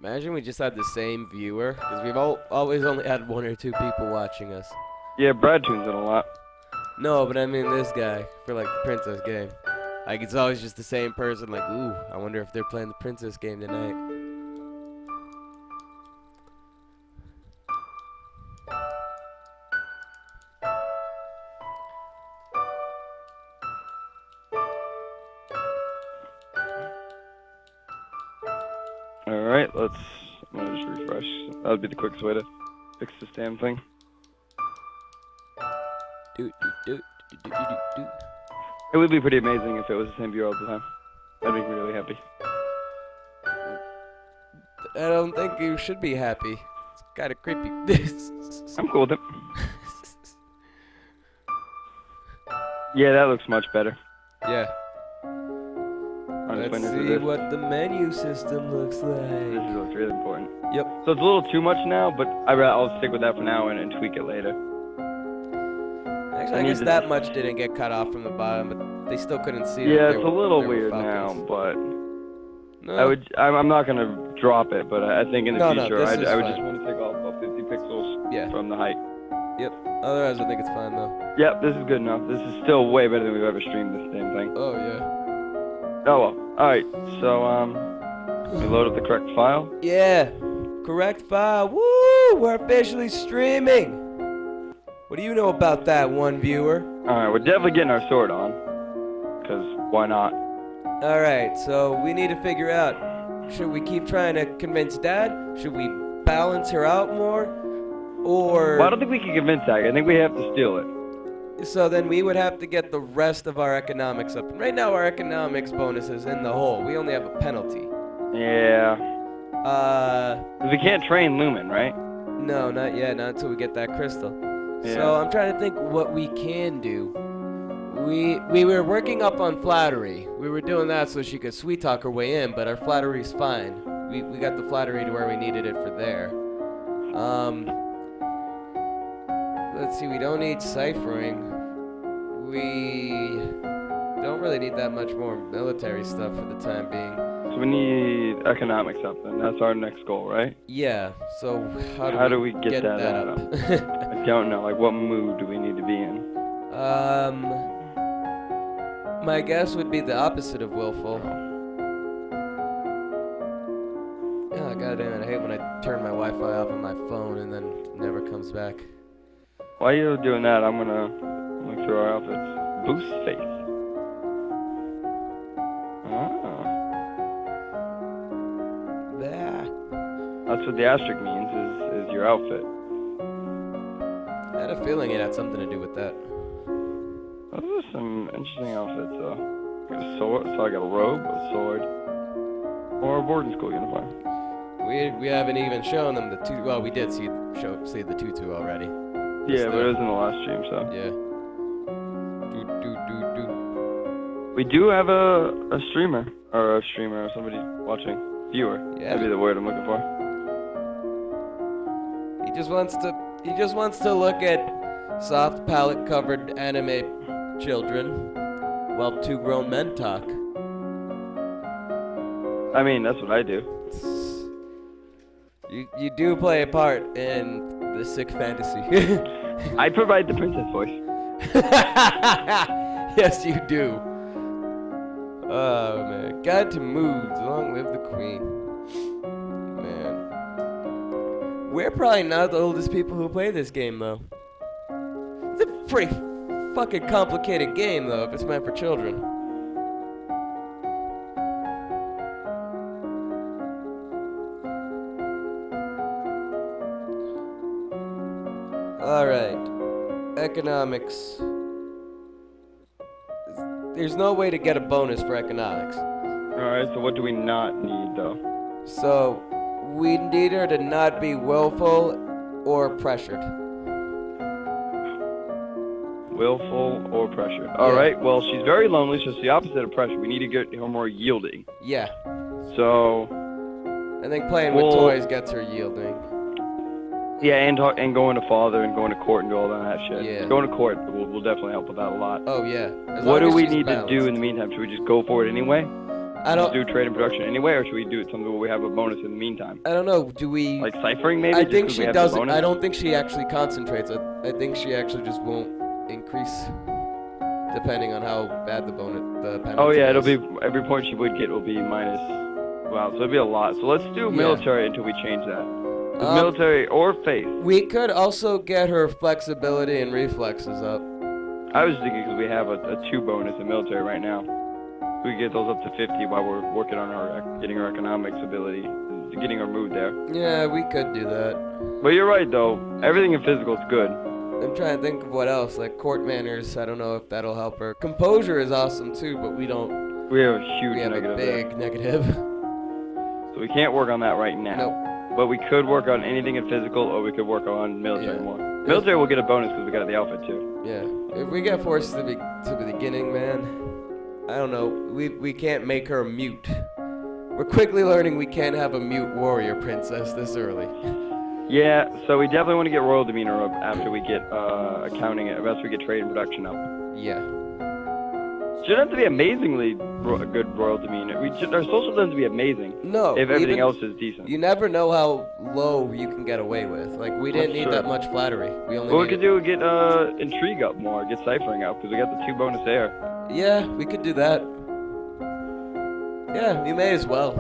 Imagine we just had the same viewer, because we've always only had 1 or 2 people watching us. Yeah, Brad tunes in a lot. No, but I mean this guy, for like the Princess game. Like, it's always just the same person, like, ooh, I wonder if they're playing the Princess game tonight. Alright, I'm gonna just refresh. That would be the quickest way to fix this damn thing. It would be pretty amazing if it was the same viewer all the time. That'd make me really happy. I don't think you should be happy. It's kind of creepy. I'm cool with it. Yeah, that looks much better. Yeah. Let's see what the menu system looks This like. looks really important. Yep. So it's a little too much now, but I'll stick with that for now and tweak it later. Actually, I guess that much didn't get cut off from the bottom, but they still couldn't see it. Yeah, it's a little weird now, but no. I'm not gonna drop it, but I think in the future I would fine. just want to take off about 50 pixels from the height. Yep. Otherwise, I think it's fine though. Yep, this is good enough. This is still way better than we've ever streamed this damn thing. Oh yeah. Oh well. Alright, so we load up the correct file. Yeah. Correct file. Woo! We're officially streaming. What do you know about that, one viewer? Alright, we're definitely getting our sword on. Because why not? Alright, so we need to figure out, should we keep trying to convince Dad? Should we balance her out more? Or... Well, I don't think we can convince that. I think we have to steal it. So then we would have to get the rest of our economics up. Right now our economics bonus is in the hole. We only have a penalty. Yeah. We can't train Lumen, right? No, not yet. Not until we get that crystal. Yeah. So I'm trying to think what we can do. We were working up on flattery. We were doing that so she could sweet talk her way in, but our flattery's fine. We got the flattery to where we needed it for there. Let's see, we don't need ciphering. We don't really need that much more military stuff for the time being. So we need economics up then. That's our next goal, right? Yeah, so how do we get that up? I don't know. Like, what mood do we need to be in? My guess would be the opposite of willful. Oh, goddamn it, I hate when I turn my Wi-Fi off on my phone and then it never comes back. While you're doing that, I'm gonna look through our outfits. Boost faith. Ah. That's what the asterisk means, is your outfit. I had a feeling it had something to do with that. Those are some interesting outfits, though. I got a sword, so I got a robe, a sword, or a boarding school uniform. We haven't even shown them the tutu. Well, we did see the tutu already. Yeah, but it was in the last stream, so. Yeah. We do have a streamer, or somebody watching. Viewer. Yeah. That'd be the word I'm looking for. He just wants to look at soft palette covered anime children while 2 grown men talk. I mean, that's what I do. You do play a part in the sick fantasy. I provide the princess voice. Yes, you do. Oh man, Guide to Moods. Long live the queen. Man, we're probably not the oldest people who play this game though. It's a pretty fucking complicated game though if it's meant for children. Alright. Economics. There's no way to get a bonus for economics. Alright, so what do we not need, though? So, we need her to not be willful or pressured. Willful or pressured. Alright, well, she's very lonely, so it's the opposite of pressure. We need to get her more yielding. Yeah. So... I think playing with toys gets her yielding. Yeah, and going to father and going to court and do all that shit. Yeah. Going to court will definitely help with that a lot. Oh, yeah. What do we need to do in the meantime? Should we just go for it anyway? I Just don't. do trade and production anyway, or should we do it something where we have a bonus in the meantime? I don't know. Do we? Like ciphering maybe? I just think 'cause she we have the doesn't. bonus? I don't think she actually concentrates. I think she actually just won't increase, depending on how bad the penalty. Oh yeah, it'll is. be every point she would get will be minus. Wow, so it'll be a lot. So let's do military until we change that. Military or faith. We could also get her flexibility and reflexes up. I was thinking because we have a 2 bonus in military right now. We get those up to 50 while we're working on getting our economics ability, getting our mood there. Yeah, we could do that. But you're right though. Everything in physical is good. I'm trying to think of what else, like court manners. I don't know if that'll help her. Composure is awesome too, but we don't. We have a huge We have negative a big negative. So we can't work on that right now. Nope. But we could work on anything in physical, or we could work on military more. Military will get a bonus because we got the outfit too. Yeah. If we get forced to the beginning, man, I don't know. We can't make her mute. We're quickly learning we can't have a mute warrior princess this early. Yeah, so we definitely want to get royal demeanor up after we get accounting, after we get trade and production up. Yeah. Shouldn't have to be amazingly good royal demeanor. Our social doesn't have to be amazing. No. If everything else is decent. You never know how low you can get away with. Like, we didn't need that much flattery. We only What we could do is get intrigue up more, get ciphering up, because we got the 2 bonus there. Yeah, we could do that. Yeah, we may as well.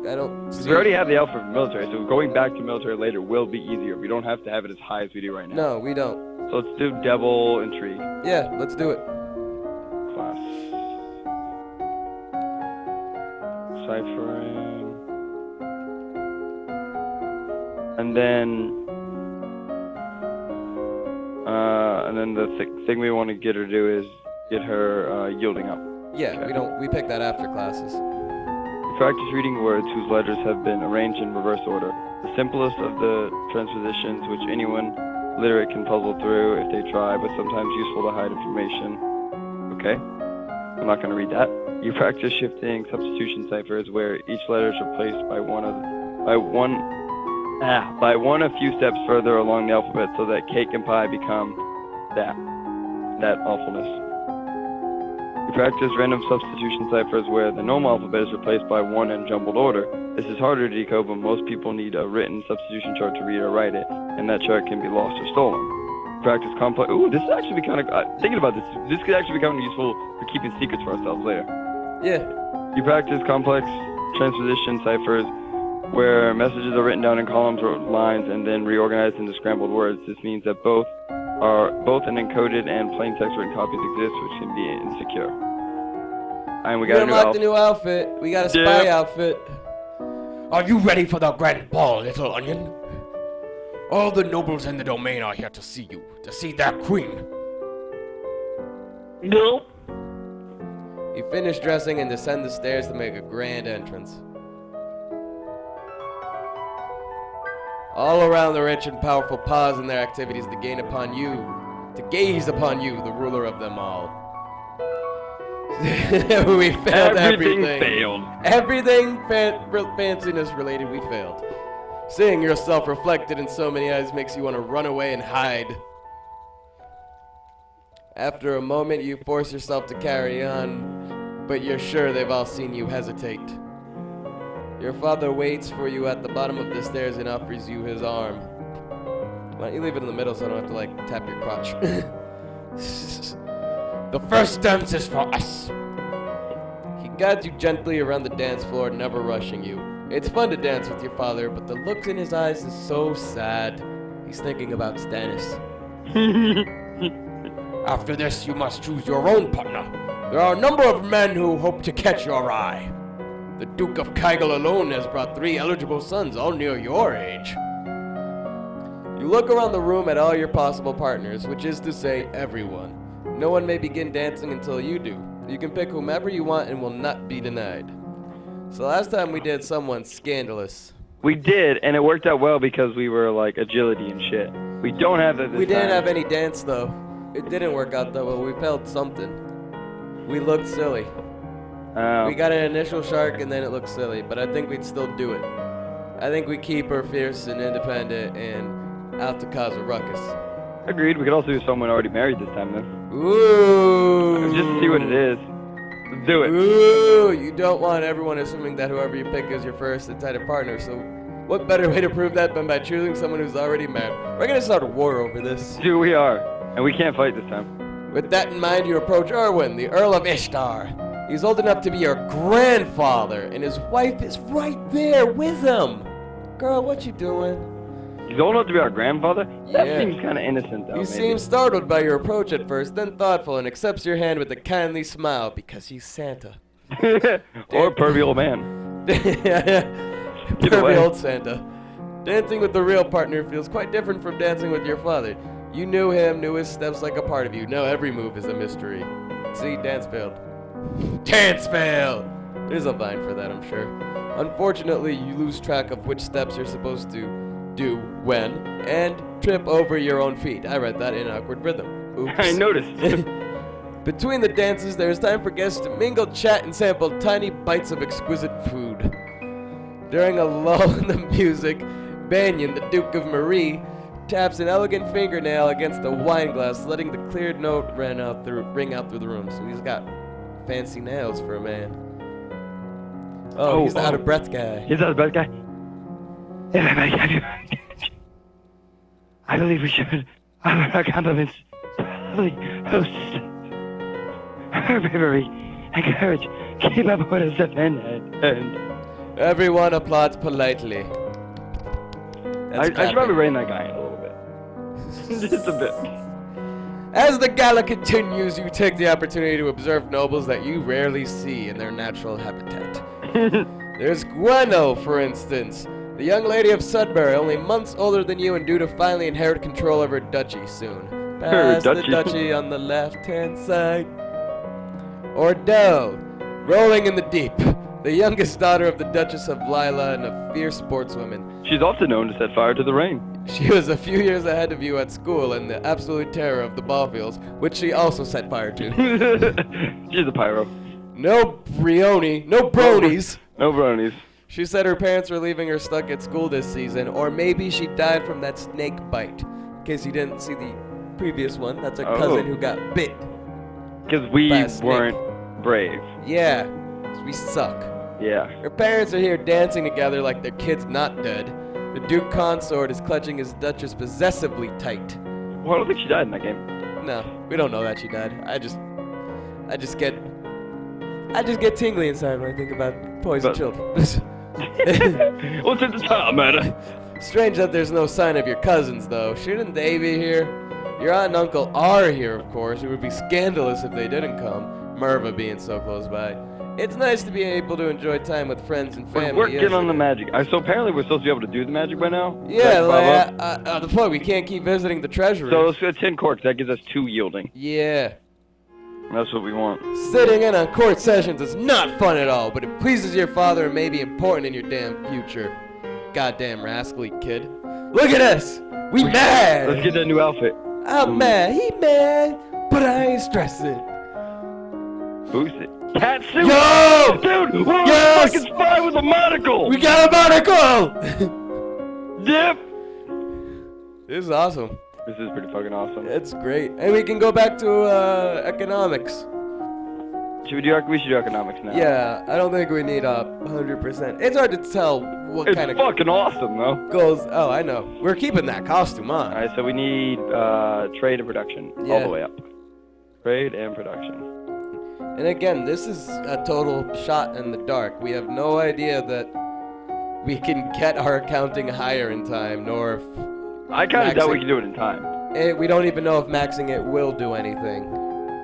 I don't see... We already have the outfit for military, so going back to military later will be easier. We don't have to have it as high as we do right now. No, we don't. So let's do devil intrigue. Yeah, let's do it. Class. Ciphering. And then the thing we want to get her to do is get her yielding up. Yeah, Okay. we pick that after classes. We practice reading words whose letters have been arranged in reverse order. The simplest of the transpositions which anyone literate can puzzle through if they try, but sometimes useful to hide information. Okay? I'm not going to read that. You practice shifting substitution ciphers where each letter is replaced by one a few steps further along the alphabet so that cake and pie become that awfulness. You practice random substitution ciphers where the normal alphabet is replaced by one in jumbled order. This is harder to decode, but most people need a written substitution chart to read or write it, and that chart can be lost or stolen. Practice complex. Ooh, this is actually kind of thinking about this. This could actually become useful for keeping secrets for ourselves later. Yeah. You practice complex transposition ciphers where messages are written down in columns or lines and then reorganized into scrambled words. This means that both an encoded and plain text written copies exist, which can be insecure. And we got a new unlocked the new outfit. We got a spy outfit. Are you ready for the grand ball, little onion? All the nobles in the domain are here to see you, to see their queen. No. You finish dressing and descend the stairs to make a grand entrance. All around the rich and powerful pause in their activities to gaze upon you, the ruler of them all. We failed everything. Failed. Everything fanciness related, we failed. Seeing yourself reflected in so many eyes makes you want to run away and hide. After a moment, you force yourself to carry on, but you're sure they've all seen you hesitate. Your father waits for you at the bottom of the stairs and offers you his arm. Why don't you leave it in the middle so I don't have to, like, tap your crotch? The first dance is for us. He guides you gently around the dance floor, never rushing you. It's fun to dance with your father, but the look in his eyes is so sad. He's thinking about Stannis. After this, you must choose your own partner. There are a number of men who hope to catch your eye. The Duke of Kygel alone has brought 3 eligible sons, all near your age. You look around the room at all your possible partners, which is to say, everyone. No one may begin dancing until you do. You can pick whomever you want and will not be denied. So last time we did someone scandalous. We did, and it worked out well because we were like agility and shit. We don't have that this We didn't time. have any dance though. It didn't work out that well. We failed something. We looked silly. We got an initial shark and then it looked silly, but I think we'd still do it. I think we keep her fierce and independent and out to cause a ruckus. Agreed. We could also do someone already married this time, then. Ooh. Just to see what it is. Let's do it. Ooh, you don't want everyone assuming that whoever you pick is your first intended partner, so what better way to prove that than by choosing someone who's already married? We're gonna start a war over this. Dude, we are. And we can't fight this time. With that in mind, you approach Erwin, the Earl of Ishtar. He's old enough to be your grandfather, and his wife is right there with him. Girl, what you doing? He's old enough to be our grandfather? That Yeah. seems kind of innocent, though. He maybe. seems startled by your approach at first, then thoughtful, and accepts your hand with a kindly smile because he's Santa. Or pervy old man. Pervy old Santa. Dancing with the real partner feels quite different from dancing with your father. You knew him, knew his steps like a part of you. Now every move is a mystery. See, dance failed. Dance failed! There's a vine for that, I'm sure. Unfortunately, you lose track of which steps you're supposed to do when, and trip over your own feet. I read that in awkward rhythm. Oops. I noticed. Between the dances, there is time for guests to mingle, chat, and sample tiny bites of exquisite food. During a lull in the music, Banyan, the Duke of Marie, taps an elegant fingernail against a wine glass, letting the cleared note ring out through the room. So he's got fancy nails for a man. Oh, he's the out of breath guy. He's out of breath guy. I believe we should offer our compliments to the host. Her bravery and courage keep up with us and Everyone applauds politely. I should probably rein that guy in a little bit. Just a bit. As the gala continues, you take the opportunity to observe nobles that you rarely see in their natural habitat. There's Gweno, for instance, the young lady of Sudbury, only months older than you and due to finally inherit control of her duchy soon. Past the duchy on the left-hand side. Or Dell, rolling in the deep, the youngest daughter of the Duchess of Lila and a fierce sportswoman. She's often known to set fire to the rain. She was a few years ahead of you at school and the absolute terror of the ball fields, which she also set fire to. She's a pyro. No bronies. No bronies. She said her parents were leaving her stuck at school this season, or maybe she died from that snake bite. In case you didn't see the previous one, that's a cousin who got bit. Because we by a snake. weren't brave. Yeah, 'cause we suck. Yeah. Her parents are here dancing together like their kid's not dead. The Duke Consort is clutching his Duchess possessively tight. Well, I don't think she died in that game. No, we don't know that she died. I just get tingly inside when I think about poisoned children. What's at the top, man? Strange that there's no sign of your cousins, though. Shouldn't they be here? Your aunt and uncle are here, of course. It would be scandalous if they didn't come, Merva being so close by. It's nice to be able to enjoy time with friends and family. We're working on the magic. So apparently we're supposed to be able to do the magic by now? Yeah, like, the point, we can't keep visiting the treasury. So let's go 10 corks. That gives us 2 yielding. Yeah. That's what we want. Sitting in on court sessions is not fun at all, but it pleases your father and may be important in your damn future. Goddamn rascally kid. Look at us! We mad! Let's get that new outfit. I'm mad, he mad, but I ain't stressing. Boost it. Cat suit! Yo! Dude, we're Yes! a fucking spy with a monocle! We got a monocle! Dip! This is awesome. This is pretty fucking awesome. It's great. And we can go back to economics. We should do economics now. Yeah, I don't think we need 100%. It's hard to tell what It's kind of fucking awesome, though. goals. Oh, I know. We're keeping that costume on. Alright, so we need trade and production. Yeah. All the way up. Trade and production. And again, this is a total shot in the dark. We have no idea that we can get our accounting higher in time, nor if I kind of doubt we can do it in time. we don't even know if maxing it will do anything.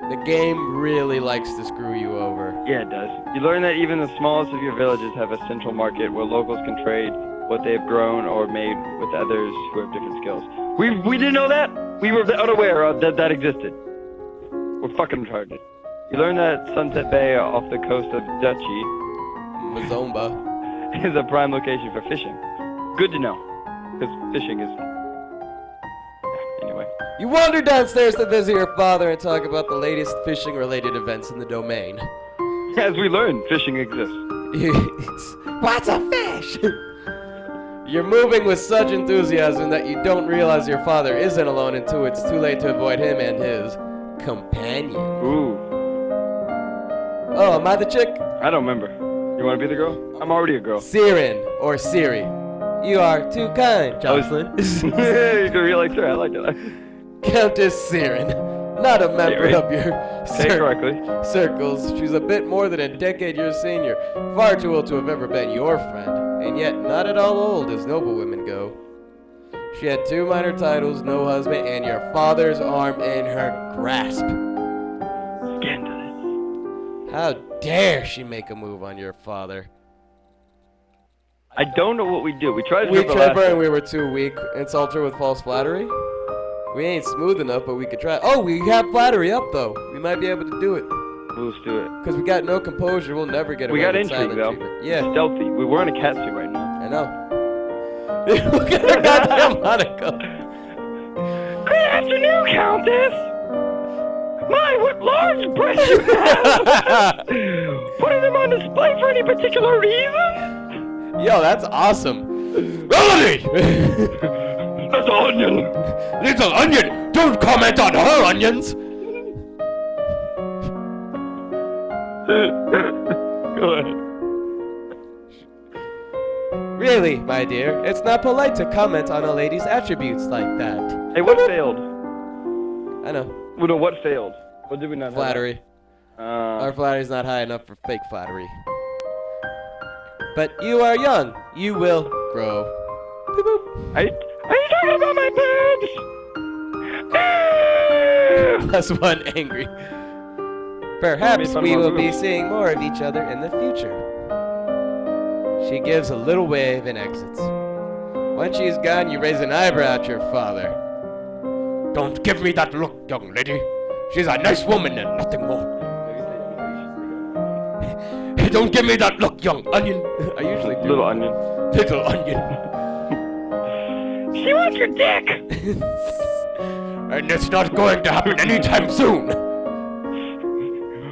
The game really likes to screw you over. Yeah, it does. You learn that even the smallest of your villages have a central market where locals can trade what they have grown or made with others who have different skills. We didn't know that? We were unaware of that existed. We're fucking retarded. You learn that Sunset Bay off the coast of Duchy Mazomba. is a prime location for fishing. Good to know, because fishing is... Anyway. You wander downstairs to visit your father and talk about the latest fishing-related events in the domain. As we learn, fishing exists. What's a fish? You're moving with such enthusiasm that you don't realize your father isn't alone until it's too late to avoid him and his companion. Ooh. Oh, am I the chick? I don't remember. You want to be the girl? I'm already a girl. Siren, or Siri. You are too kind, Jocelyn. You can be like her. I like it. Countess Siren. Not a member right. of your Say it correctly. circles. She's a bit more than a decade your senior. Far too old to have ever been your friend. And yet not at all old as noblewomen go. She had 2 minor titles, no husband, and your father's arm in her grasp. Scandalous. How dare she make a move on your father? I don't know what we do. We tried to We do the tried last her and time. we were too weak. Insult her with false flattery? We ain't smooth enough, but we could try. Oh, we have flattery up, though. We might be able to do it. Let's do it. Because we got no composure, we'll never get away We got with intrigue, silent though. treatment. Yeah, Stealthy. We were in a cat suit right now. I know. Look at her goddamn monocle. Good afternoon, Countess. My, what large breasts you have! Putting them on display for any particular reason? Yo, that's awesome. Melody! That's an onion. Little onion! Don't comment on her onions! Go ahead. Really, my dear, it's not polite to comment on a lady's attributes like that. Hey, what failed? I know. Well, no, what failed? What did we not Flattery. have? Our flattery's not high enough for fake flattery. But you are young. You will grow. Boop, boop. Are you talking about my boobs? +1 angry. Perhaps fun we of our will be boobs. seeing more of each other in the future. She gives a little wave and exits. Once she's gone, you raise an eyebrow at your father. Don't give me that look, young lady. She's a nice woman and nothing more. Don't give me that look, young onion. I usually do. Little onion. Little onion. She wants your dick. And it's not going to happen anytime soon.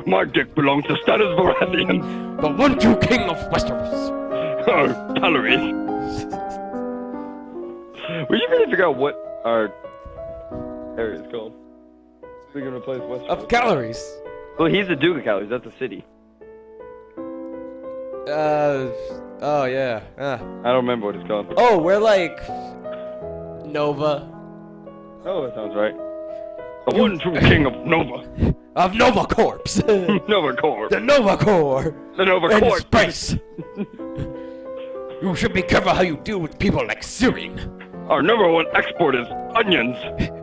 My dick belongs to Status Baratheon. The 1-2 king of Westeros. Oh, calories. We should really figure out what our area is called. We're gonna replace Westeros. Of calories. Well, he's the Duke of Calories. That's a city. Oh yeah. I don't remember what it's called. Oh, we're like Nova. Oh, that sounds right. The 1-2 king of Nova. Of Nova Corps. Nova Corps. The Nova Corps. The Nova In Corps. space. You should be careful how you deal with people like Syrian. Our #1 export is onions.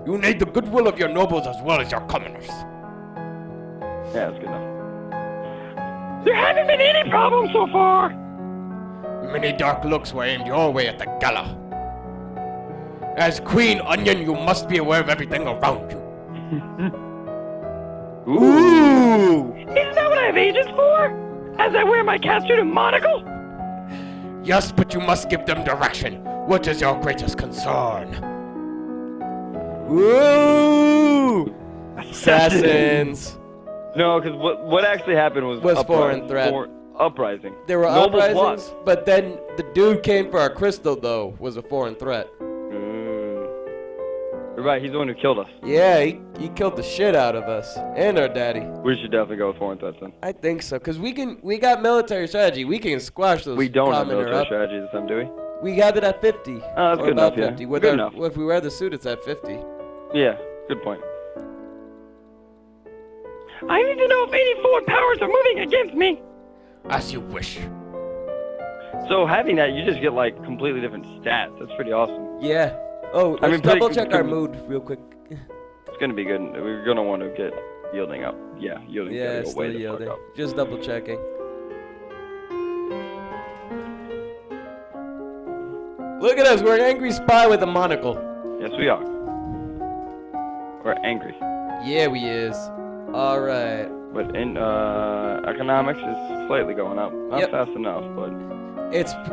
You need the goodwill of your nobles as well as your commoners. Yeah, that's good enough. There haven't been any problems so far. Many dark looks were aimed your way at the gala. As Queen Onion, you must be aware of everything around you. Ooh. Isn't that what I have agents for? As I wear my cat suit and monocle? Yes, but you must give them direction. What is your greatest concern? Ooh. Assassins. No, because what actually happened was foreign threat. Uprising. There were Nobles uprisings, lost. but then the dude came for our crystal, though, was a foreign threat. You're right, he's the one who killed us. Yeah, he killed the shit out of us and our daddy. We should definitely go with foreign threats then. I think so, because we got military strategy. We can squash those. We don't have commoner military up. strategy this time, do we? We have it at 50. Oh, that's or good about enough, yeah. 50. With Good our, enough. If we wear the suit, it's at 50. Yeah, good point. I need to know if any foreign powers are moving against me. As you wish. So having that, you just get like completely different stats. That's pretty awesome. Yeah. Oh, I let's mean, double pretty- check our mood real quick. It's gonna be good. We're gonna want to get yielding up. Yeah, yielding. Yeah, gotta it's go way still the fuck yielding. up. Just double checking. Look at us, we're an angry spy with a monocle. Yes, we are. We're angry. Yeah, we is. Alright. But in economics is slightly going up. Not Yep. fast enough, but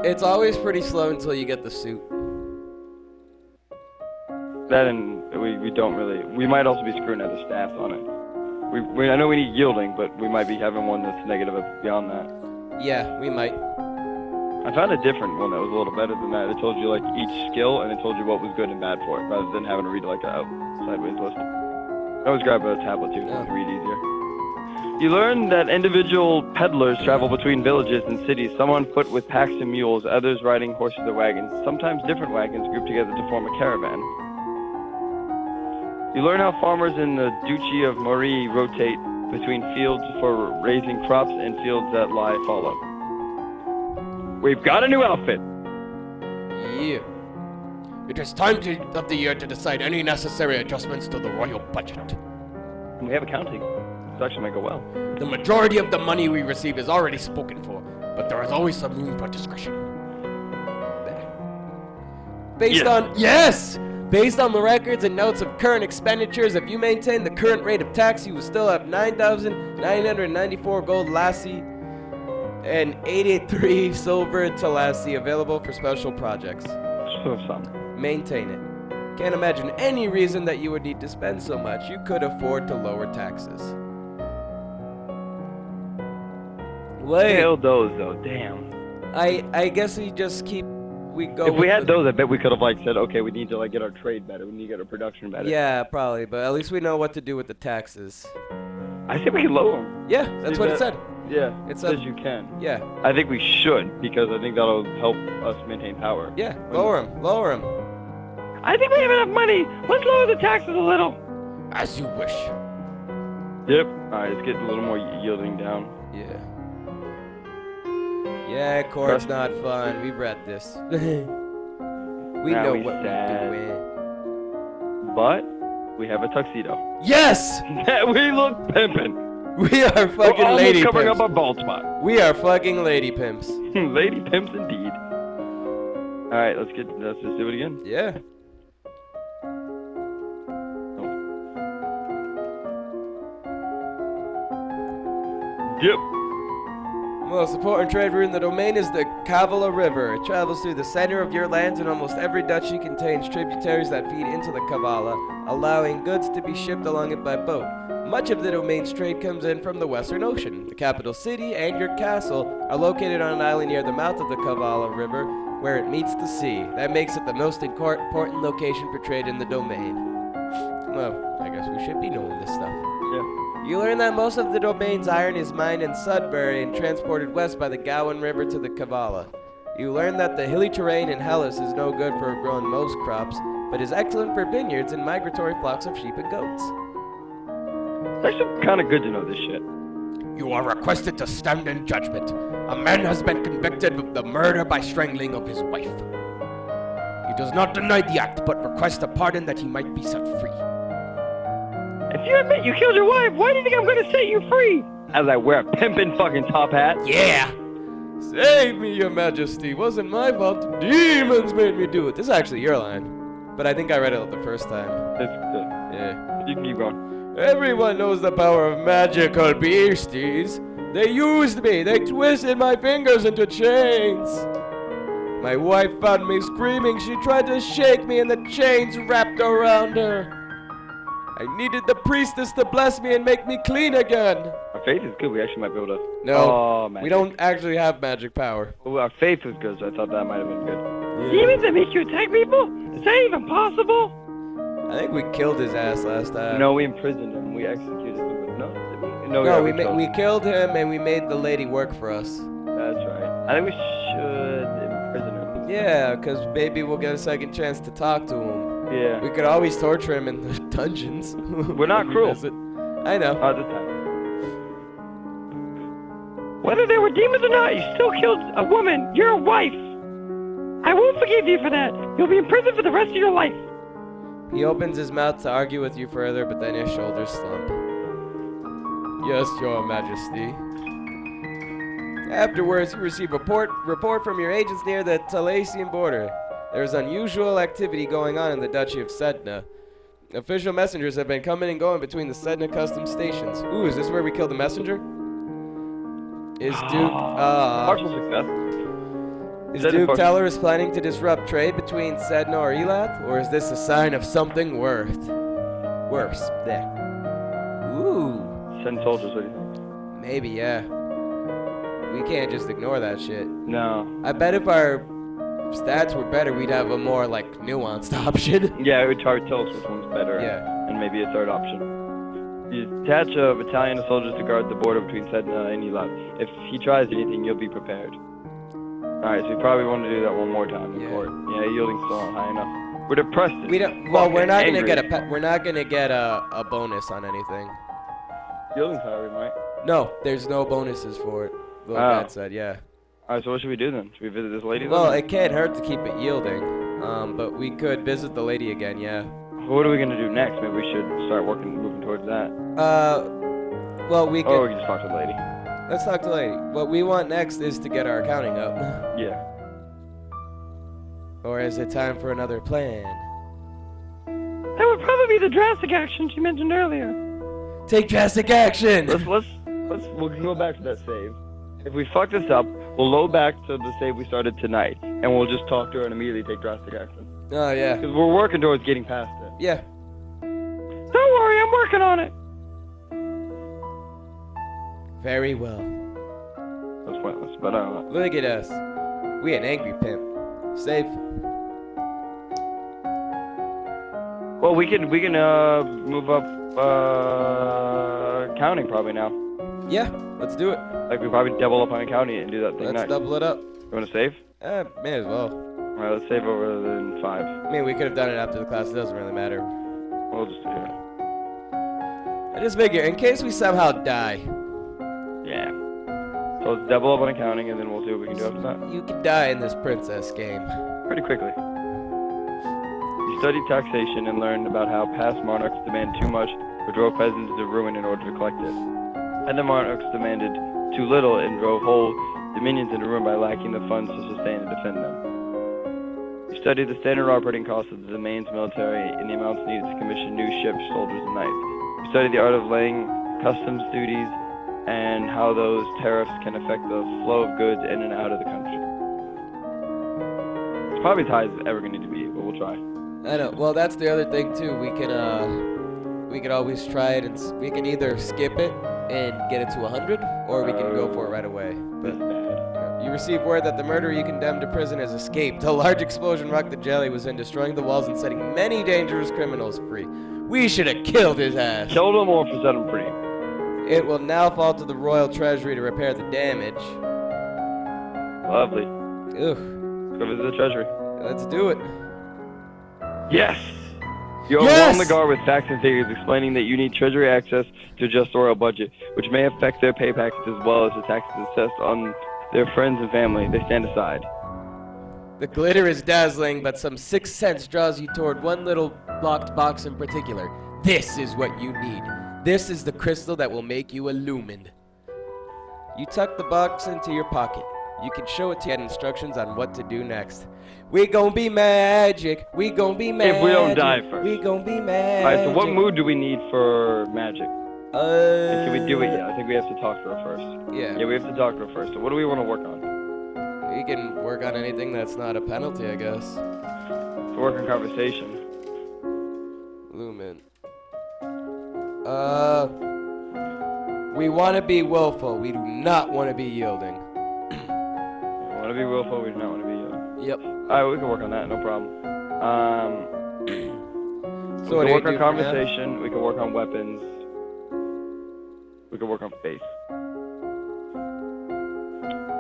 It's always pretty slow until you get the suit. that and we don't really. We might also be screwing other stats on it. I know we need yielding, but we might be having one that's negative beyond that. Yeah, we might. I found a different one that was a little better than that. It told you like each skill and it told you what was good and bad for it, rather than having to read like a sideways list. I always grab a tablet too, so I can read easier. You learn that individual peddlers travel between villages and cities, some on foot with packs and mules, others riding horses or wagons, sometimes different wagons grouped together to form a caravan. You learn how farmers in the Duchy of Marie rotate between fields for raising crops and fields that lie fallow. We've got a new outfit. Yeah. It is time of the year to decide any necessary adjustments to the royal budget. We have accounting. This actually might go well. The majority of the money we receive is already spoken for, but there is always some room for discretion. Based on the records and notes of current expenditures, if you maintain the current rate of tax, you will still have 9,994 gold lassie and 83 silver talassi available for special projects. So some. Maintain it. Can't imagine any reason that you would need to spend so much. You could afford to lower taxes. Wait. Hail those though, damn. I guess we go. If we had those, I bet we could have said, okay, we need to get our trade better. We need to get our production better. Yeah, probably, but at least we know what to do with the taxes. I think we can lower them. Yeah, that's what it said. Yeah, It it said- says you can. Yeah, I think we should, because I think that'll help us maintain power. yeah, lower them. I think we have enough money. Let's lower the taxes a little. As you wish. Yep. Alright, let's get a little more yielding down. Yeah. Yeah, court's not fun. We've read this. We Now know we what sad. we're doing. But we have a tuxedo. Yes! We look pimpin'. We are We're fucking almost lady covering pimps. up our bald spot. We are fucking lady pimps. Lady pimps indeed. Alright, let's just do it again. Yeah. Yep. Most important trade route in the domain is the Kavala River. It travels through the center of your lands, and almost every duchy contains tributaries that feed into the Kavala, allowing goods to be shipped along it by boat. Much of the domain's trade comes in from the Western Ocean. The capital city and your castle are located on an island near the mouth of the Kavala River, where it meets the sea. That makes it the most important location for trade in the domain. Well, I guess we should be knowing this stuff. Yeah. You learn that most of the domain's iron is mined in Sudbury and transported west by the Gowan River to the Kavala. You learn that the hilly terrain in Hellas is no good for growing most crops, but is excellent for vineyards and migratory flocks of sheep and goats. It's actually kind of good to know this shit. You are requested to stand in judgment. A man has been convicted of the murder by strangling of his wife. He does not deny the act, but requests a pardon that he might be set free. If you admit you killed your wife, why do you think I'm gonna set you free? As I wear a pimpin' fucking top hat. Yeah! Save me, your majesty. Wasn't my fault. The demons made me do it. This is actually your line. But I think I read it the first time. It's good. Yeah. You can keep going. Everyone knows the power of magical beasties. They used me. They twisted my fingers into chains. My wife found me screaming. She tried to shake me and the chains wrapped around her. I needed the priestess to bless me and make me clean again. Our faith is good. We actually might be able to. No, Oh, magic. we don't actually have magic power. Well, our faith is good, so I thought that might have been good. Demons that make you attack people? Is that even possible? I think we killed his ass last time. No, we imprisoned him. We executed him. No, did we? No, No, yeah, killed we him. killed him and we made the lady work for us. That's right. I think we should imprison him. Yeah, because maybe we'll get a second chance to talk to him. Yeah. We could always torture him in the dungeons. We're not when we cruel. visit. I know. This time. Whether they were demons or not, you still killed a woman, your wife. I won't forgive you for that. You'll be in prison for the rest of your life. He opens his mouth to argue with you further, but then his shoulders slump. Yes, your majesty. Afterwards, you receive report from your agents near the Talasian border. There is unusual activity going on in the Duchy of Sedna. Official messengers have been coming and going between the Sedna customs stations. Ooh, is this where we killed the messenger? Is Duke Partial success. Is Sedna Duke partial- Teller planning to disrupt trade between Sedna or Elath? Or is this a sign of something worse? There. Ooh. Send soldiers, what do you think? Maybe, yeah. We can't just ignore that shit. No. I bet if our stats were better, we'd have a more, nuanced option. Yeah, it would tell us which one's better. Yeah. And maybe a third option. You detach a battalion of soldiers to guard the border between Sedna and Elad. If he tries anything, you'll be prepared. Alright, so we probably want to do that one more time in court. Yeah, yielding's still not high enough. We're depressed. We don't. Well, we're not angry. gonna get we're not gonna get a bonus on anything. Yielding's high, we might. No, there's no bonuses for it. Little Dad said, yeah. Alright, so what should we do then? Should we visit this lady then? Well, it can't hurt to keep it yielding. But we could visit the lady again, yeah. What are we gonna do next? Maybe we should start moving towards that. Well, we could. Or we can just talk to the lady. Let's talk to the lady. What we want next is to get our accounting up. Yeah. Or is it time for another plan? That would probably be the drastic action she mentioned earlier. Take drastic action! We can go back to that save. If we fuck this up, we'll load back to the save we started tonight, and we'll just talk to her and immediately take drastic action. Oh, yeah. Because we're working towards getting past it. Yeah. Don't worry, I'm working on it. Very well. That's pointless, but I don't know. Look at us. We an angry pimp. Safe. Well, we can move up counting probably now. Yeah, let's do it. Like we probably double up on counting and do that thing Let's next. double it up. You want to save? May as well. All right, let's save over than 5. I mean, we could have done it after the class. It doesn't really matter. We'll just do it. I just figure, in case we somehow die. Yeah. So let's double up on accounting, and then we'll see what we can do after that. You could die in this princess game. Pretty quickly. You studied taxation and learned about how past monarchs demanded too much or drove peasants to ruin in order to collect it. And the monarchs demanded too little and drove whole dominions into ruin by lacking the funds to sustain and defend them. You studied the standard operating costs of the domain's military and the amounts needed to commission new ships, soldiers, and knights. You studied the art of laying customs duties and how those tariffs can affect the flow of goods in and out of the country. It's probably as high as it's ever going to need to be, but we'll try. I know. Well, that's the other thing too. We could always try it, and we can either skip it and get it to 100, or we can go for it right away. That's bad. You received word that the murderer you condemned to prison has escaped. A large explosion rocked the jail he was in, destroying the walls and setting many dangerous criminals free. We should have killed his ass. Killed him or set him free. It will now fall to the royal treasury to repair the damage. Lovely. Ugh. Let's go visit the treasury. Let's do it. Yes! You Yes! overwhelm the guard with facts and figures explaining that you need treasury access to adjust the royal budget, which may affect their pay packets as well as the taxes assessed on their friends and family. They stand aside. The glitter is dazzling, but some sixth sense draws you toward one little locked box in particular. This is what you need. This is the crystal that will make you illumined. You tuck the box into your pocket. You can show it to get instructions on what to do next. We gon' be magic. We gon' be magic. If we don't die first. We gon' be magic. Alright, so what mood do we need for magic? And can we do it yet? I think we have to talk to her first. Yeah. Yeah, we have to talk to her first. So what do we want to work on? We can work on anything that's not a penalty, I guess. To work on conversation. Lumen. We want to be willful. We do not want to be yielding. We want to be willful, we do not want to be yielding. Yep. Alright, we can work on that, no problem. So we what can do work you on do for now? conversation, we can work on weapons. We can work on faith.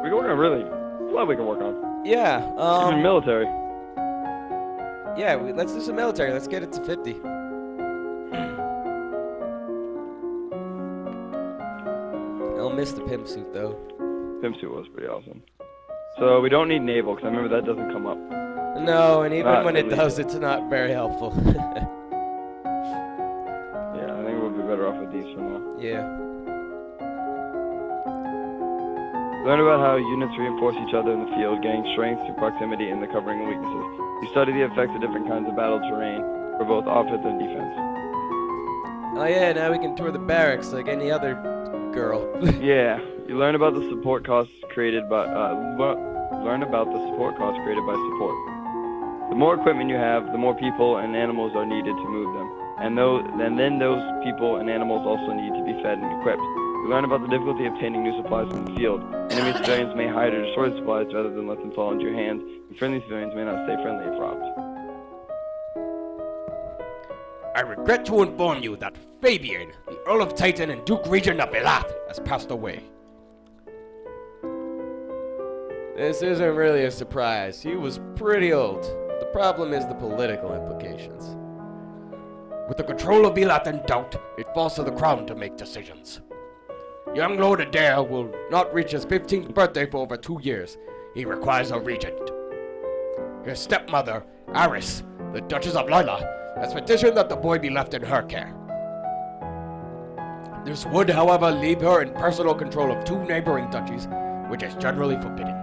We can work on really, a lot we can work on. Yeah. Even military. Yeah. Let's do some military. Let's get it to 50. I'll miss the pimp suit though. Pimp suit was pretty awesome. So we don't need naval, because I remember that doesn't come up. No, and even Not when it really. does, it's not very helpful. Yeah, I think we'll be better off with these for now. Yeah. Learn about how units reinforce each other in the field, gaining strength through proximity and the covering of weaknesses. You study the effects of different kinds of battle terrain for both offense and defense. Oh yeah. Now we can tour the barracks like any other girl. Yeah, you learn about the support costs created by learn about the support costs created by support. The more equipment you have, the more people and animals are needed to move them, and then those people and animals also need to be fed and equipped. You learn about the difficulty of obtaining new supplies from the field. Enemy civilians may hide or destroy the supplies rather than let them fall into your hands, and friendly civilians may not stay friendly if robbed. I regret to inform you that Fabian, the Earl of Titan and Duke Regent of Elath, has passed away. This isn't really a surprise. He was pretty old. The problem is the political implications. With the control of Elath in doubt, it falls to the crown to make decisions. Young Lord Adair will not reach his 15th birthday for over 2 years. He requires a regent. His stepmother, Aris, the Duchess of Lila, has petitioned that the boy be left in her care. This would, however, leave her in personal control of 2 neighboring duchies, which is generally forbidden.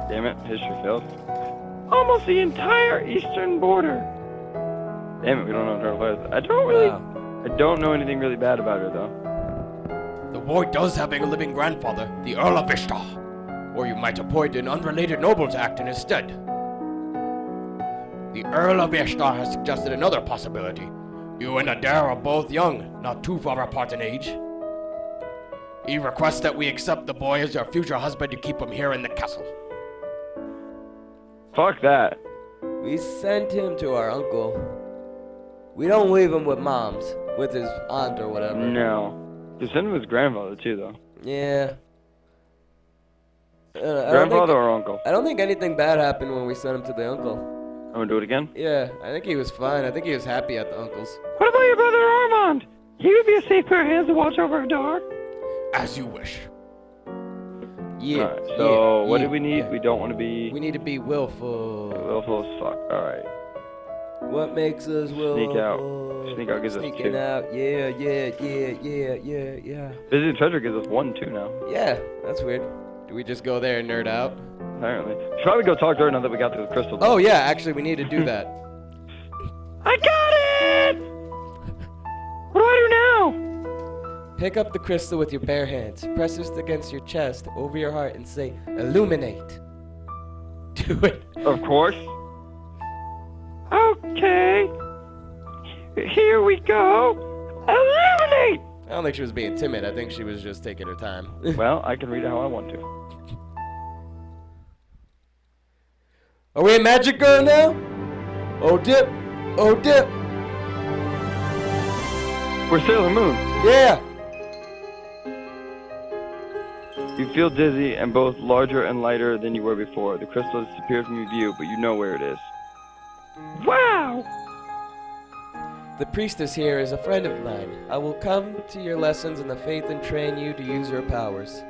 Damn it, history failed. Almost the entire eastern border. Damn it, we don't know what her is. I don't know anything really bad about her though. The boy does have a living grandfather, the Earl of Ishtar, or you might appoint an unrelated noble to act in his stead. The Earl of Ishtar has suggested another possibility. You and Adair are both young, not too far apart in age. He requests that we accept the boy as your future husband to keep him here in the castle. Fuck that. We sent him to our uncle. We don't leave him with mom's, with his aunt or whatever. No. You send him his grandfather too though. Yeah. Grandfather or uncle? I don't think anything bad happened when we sent him to the uncle. I'm gonna do it again? Yeah, I think he was fine. I think he was happy at the uncle's. What about your brother Armand? He would be a safe pair of hands to watch over a dog. As you wish. Yeah. Alright, so what yeah, do we need? yeah. We don't want to be We need to be willful. willful as fuck. Alright. What makes us willful? Sneak out. Sneak out gives us Sneaking 2. out. Yeah. Visiting treasure gives us 1 too now. Yeah, that's weird. Do we just go there and nerd out? Apparently. Should probably go talk to her now that we got the crystal. Oh yeah, actually we need to do that. I got it! What do I do now? Pick up the crystal with your bare hands. Press it against your chest, over your heart, and say, "Illuminate." Do it. Of course. Okay. Here we go. Illuminate! I don't think she was being timid. I think she was just taking her time. Well, I can read it how I want to. Are we in Magic Girl now? Oh dip. Oh dip. We're Sailor Moon. Yeah. You feel dizzy and both larger and lighter than you were before. The crystal has disappeared from your view, but you know where it is. Wow! The priestess here is a friend of mine. I will come to your lessons in the faith and train you to use your powers.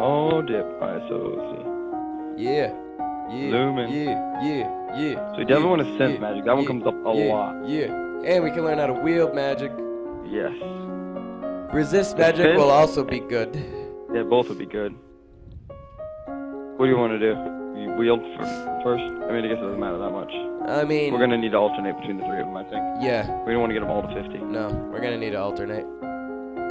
Oh, dip. Alright, so let's see. Yeah. Yeah. Lumen. Yeah. So you definitely want to sense magic. That one comes up a lot. Yeah. And we can learn how to wield magic. Yes. Resist magic Spin? will also be good. Yeah, both would be good. What do you want to do? You wield first? I mean, I guess it doesn't matter that much. I mean, We're going to need to alternate between the 3 of them, I think. yeah. We don't want to get them all to 50. No, we're gonna need to alternate.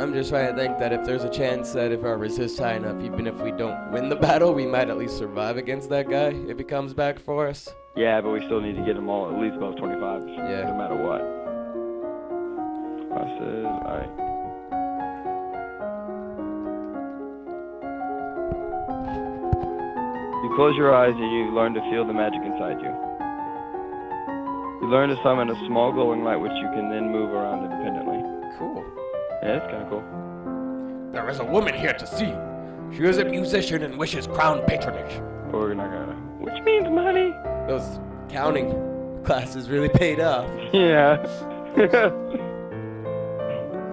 I'm just trying to think that if there's a chance that if our resist high enough, even if we don't win the battle, we might at least survive against that guy if he comes back for us. Yeah, but we still need to get them all at least above 25. Yeah. No matter what. Classes, alright. You close your eyes and you learn to feel the magic inside you. You learn to summon a small glowing light which you can then move around independently. Cool. Yeah, it's kind of cool. There is a woman here to see you. She is a musician and wishes crown patronage. But we're not gonna. Which means money. Those counting classes really paid off. Yeah.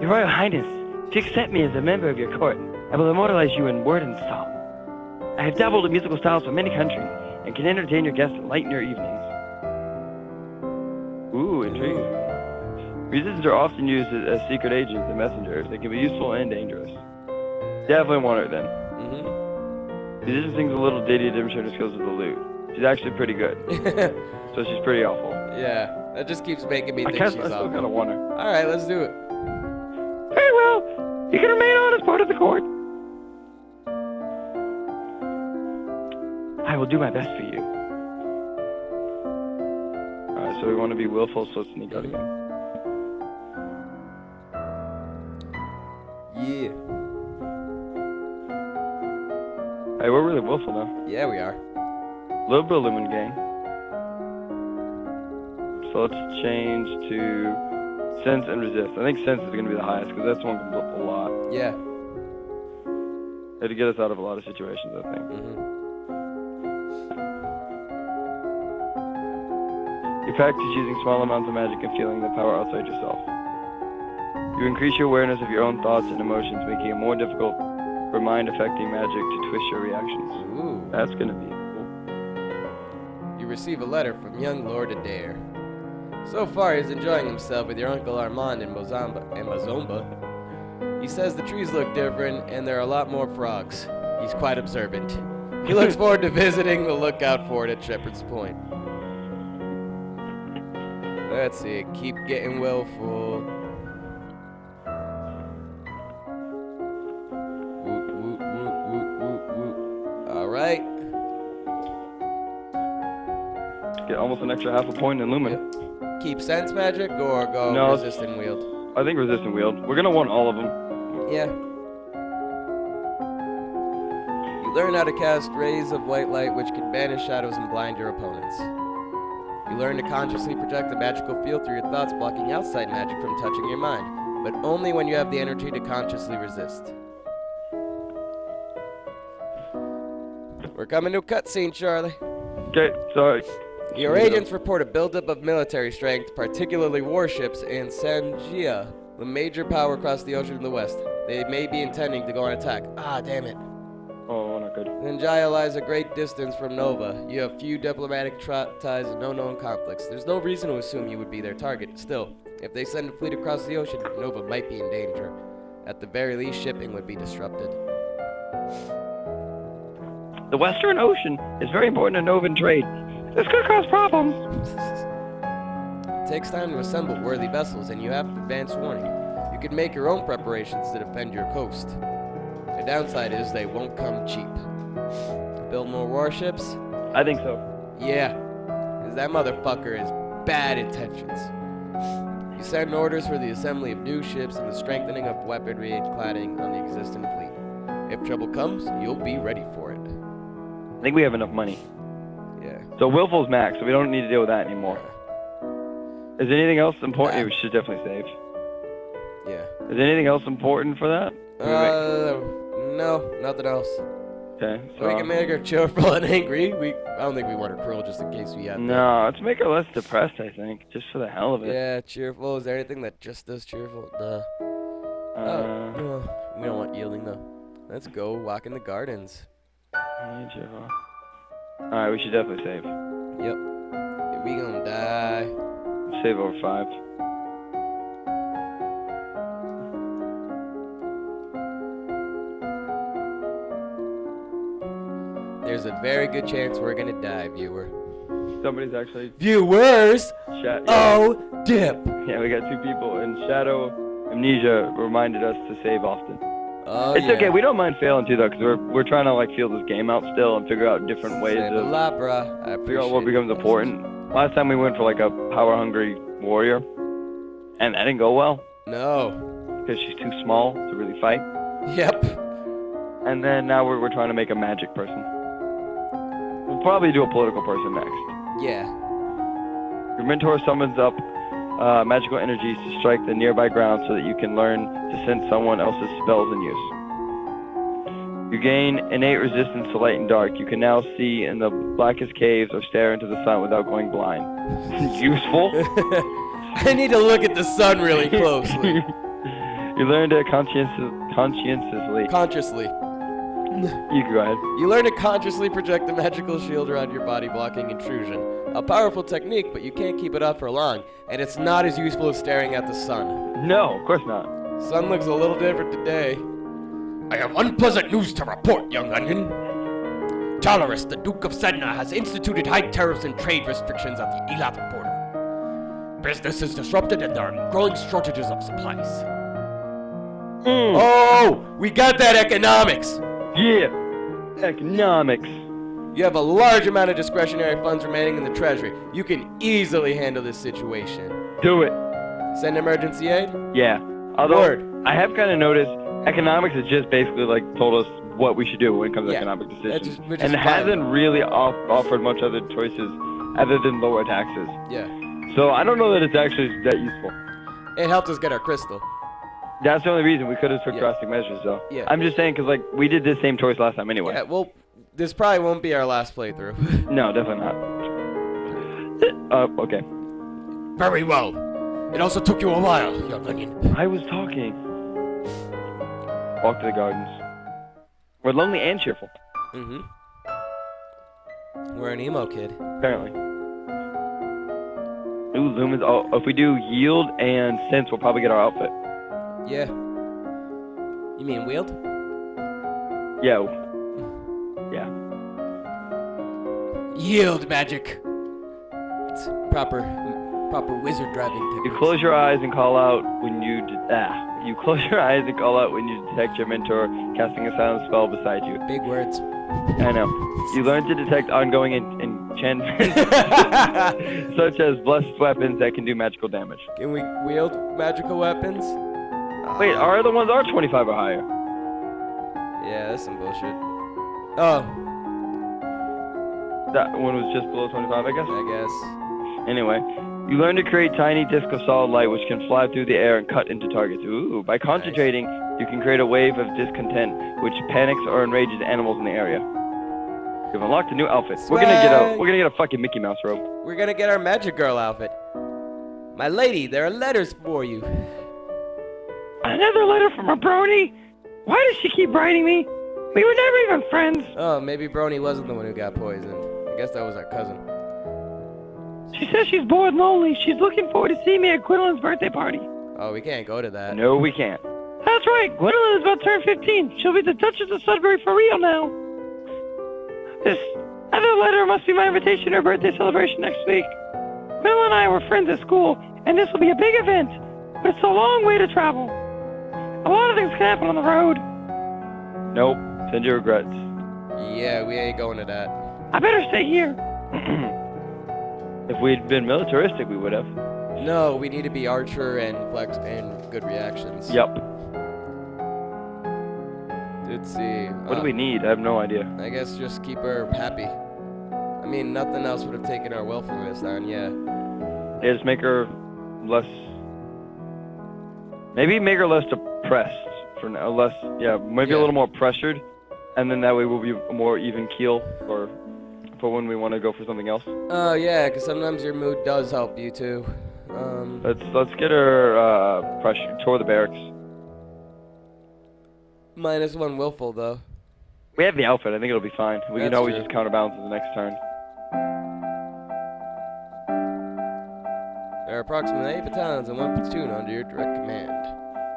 Your Royal Highness, to accept me as a member of your court, I will immortalize you in word and song. I have dabbled in musical styles from many countries and can entertain your guests and lighten your evenings. Ooh, intriguing. Musicians are often used as secret agents and messengers. They can be useful and dangerous. Definitely want her then. Mm-hmm. Musician sings a little ditty to demonstrate her skills with the lute. She's actually pretty good, so she's pretty awful. Yeah, that just keeps making me I think she's still awful. kind of want her. All right, let's do it. Very well. You can remain on as part of the court. I will do my best for you. Alright, so we want to be willful, so let's sneak out again. Yeah. Hey, we're really willful now. Yeah, we are. A little bit of Lumen Gang. So let's change to sense and resist. I think sense is going to be the highest because that's one comes up a lot. Yeah. It'll get us out of a lot of situations, I think. You practice using small amounts of magic and feeling the power outside yourself. You increase your awareness of your own thoughts and emotions, making it more difficult for mind-affecting magic to twist your reactions. Ooh. That's going to be cool. You receive a letter from young Lord Adair. So far, he's enjoying himself with your Uncle Armand in Mazomba. He says the trees look different and there are a lot more frogs. He's quite observant. He looks forward to visiting the lookout fort at Shepherd's Point. Let's see, keep getting willful. Woot, woot, woot, woot, woot, woot. All right. Get almost an extra half a point in Lumen. Yep. Keep sense magic or go No, resistant wield? I think resistant wield. We're going to want all of them. Yeah. You learn how to cast rays of white light which can banish shadows and blind your opponents. You learn to consciously project the magical field through your thoughts, blocking outside magic from touching your mind, but only when you have the energy to consciously resist. We're coming to a cutscene, Charlie. Okay, sorry. Your agents report a buildup of military strength, particularly warships, in Sanjia, the major power across the ocean in the west. They may be intending to go on attack. Ah, damn it. Oh, not good. Sanjia lies a great distance from Nova. You have few diplomatic ties and no known conflicts. There's no reason to assume you would be their target. Still, if they send a fleet across the ocean, Nova might be in danger. At the very least, shipping would be disrupted. The Western Ocean is very important to Novan trade. This could cause problems. It takes time to assemble worthy vessels, and you have advance warning. You can make your own preparations to defend your coast. The downside is they won't come cheap. Build more warships? I think so. Yeah, because that motherfucker has bad intentions. You send orders for the assembly of new ships and the strengthening of weaponry and cladding on the existing fleet. If trouble comes, you'll be ready for it. I think we have enough money. Yeah. So willful's max, so we don't need to deal with that anymore. Is anything else important? We should definitely save. Yeah. Is anything else important for that? No, nothing else. Okay, so We can make her cheerful and angry. I don't think we want her cruel just in case we have to. no, let's make her less depressed. I think, just for the hell of it. Yeah, cheerful. Is there anything that just does cheerful? No. No. We don't want yielding though. Let's go walk in the gardens. Cheerful. All right, we should definitely save. Yep. If we gonna die. Save over 5. There's a very good chance we're gonna die, viewer. Somebody's actually Viewers! chat. Oh, dip! Yeah, we got 2 people, and Shadow Amnesia reminded us to save often. Oh, It's yeah. okay. We don't mind failing too, though, because we're trying to like feel this game out still and figure out different ways Say of la, bruh. I figure out what appreciate becomes it. important. Last time we went for like a power-hungry warrior, and that didn't go well No. because she's too small to really fight. Yep. And then now we're trying to make a magic person. We'll probably do a political person next. Yeah. Your mentor summons up magical energies to strike the nearby ground so that you can learn to sense someone else's spells in use. You gain innate resistance to light and dark. You can now see in the blackest caves or stare into the sun without going blind. Useful. I need to look at the sun really closely. You learn to conscientiously. Consciously. You can go ahead. You learn to consciously project the magical shield around your body, blocking intrusion. A powerful technique, but you can't keep it up for long, and it's not as useful as staring at the sun. No, of course not. Sun looks a little different today. I have unpleasant news to report, young onion. Talaris, the Duke of Sedna, has instituted high tariffs and trade restrictions at the Elat border. Business is disrupted and there are growing shortages of supplies. Oh, we got that economics. Yeah. Economics. You have a large amount of discretionary funds remaining in the treasury. You can easily handle this situation. Do it. Send emergency aid? Yeah. Although Word. I have kind of noticed economics has just basically like told us what we should do when it comes to Yeah. economic decisions, which is and it fine. hasn't really offered much other choices other than lower taxes. Yeah. So I don't know that it's actually that useful. It helped us get our crystal. That's the only reason we could have took Yeah. drastic measures, though. Yeah. I'm just saying, because, like, we did this same choice last time anyway. Yeah, well, this probably won't be our last playthrough. No, definitely not. Okay. Very well. It also took you a while, young onion. I was talking. Walk to the gardens. We're lonely and cheerful, Mm-hmm. We're an emo kid. apparently. Ooh, lumens. Oh, if we do yield and sense, we'll probably get our outfit. Yeah. You mean wield? Yeah. Yeah. Yield magic. It's proper wizard driving You techniques. close your eyes and call out when you You close your eyes and call out when you detect your mentor casting a silent spell beside you. Big words. I know. You learn to detect ongoing enchantments, such as blessed weapons that can do magical damage. Can we wield magical weapons? Wait, our other ones are 25 or higher. Yeah, that's some bullshit. Oh, That one was just below 25, I guess. I guess. Anyway, you learn to create tiny discs of solid light which can fly through the air and cut into targets. Ooh, by concentrating, you can create a wave of discontent which panics or enrages animals in the area. You've unlocked a new outfit. We're gonna get a fucking Mickey Mouse robe. We're gonna get our magic girl outfit. My lady, there are letters for you. Another letter from a brony? Why does she keep writing me? We were never even friends. Oh, maybe Brony wasn't the one who got poisoned. I guess that was our cousin. She says she's bored and lonely. She's looking forward to seeing me at Gwendolyn's birthday party. Oh, we can't go to that. No, we can't. That's right. Gwendolyn is about to turn 15. She'll be the Duchess of Sudbury for real now. This other letter must be my invitation to her birthday celebration next week. Gwendolyn and I were friends at school, and this will be a big event. But it's a long way to travel. A lot of things can happen on the road. Nope. Send your regrets. Yeah, we ain't going to that. I better stay here. If we'd been militaristic, we would have. No, we need to be archer and flex and good reactions. Yep. Let's see. What do we need? I have no idea. I guess just keep her happy. I mean, nothing else would have taken our willfulness down, yeah. Yeah, just make her less. Maybe make her less depressed for now. Less, maybe Yeah. a little more pressured, and then that way we'll be a more even keel for when we want to go for something else. Oh, yeah, because sometimes your mood does help you, too. Let's get her pressured toward the barracks. -1 willful, though. We have the outfit. I think it'll be fine. We can That's always true. just counterbalance it the next turn. There are approximately 8 battalions and 1 platoon under your direct command.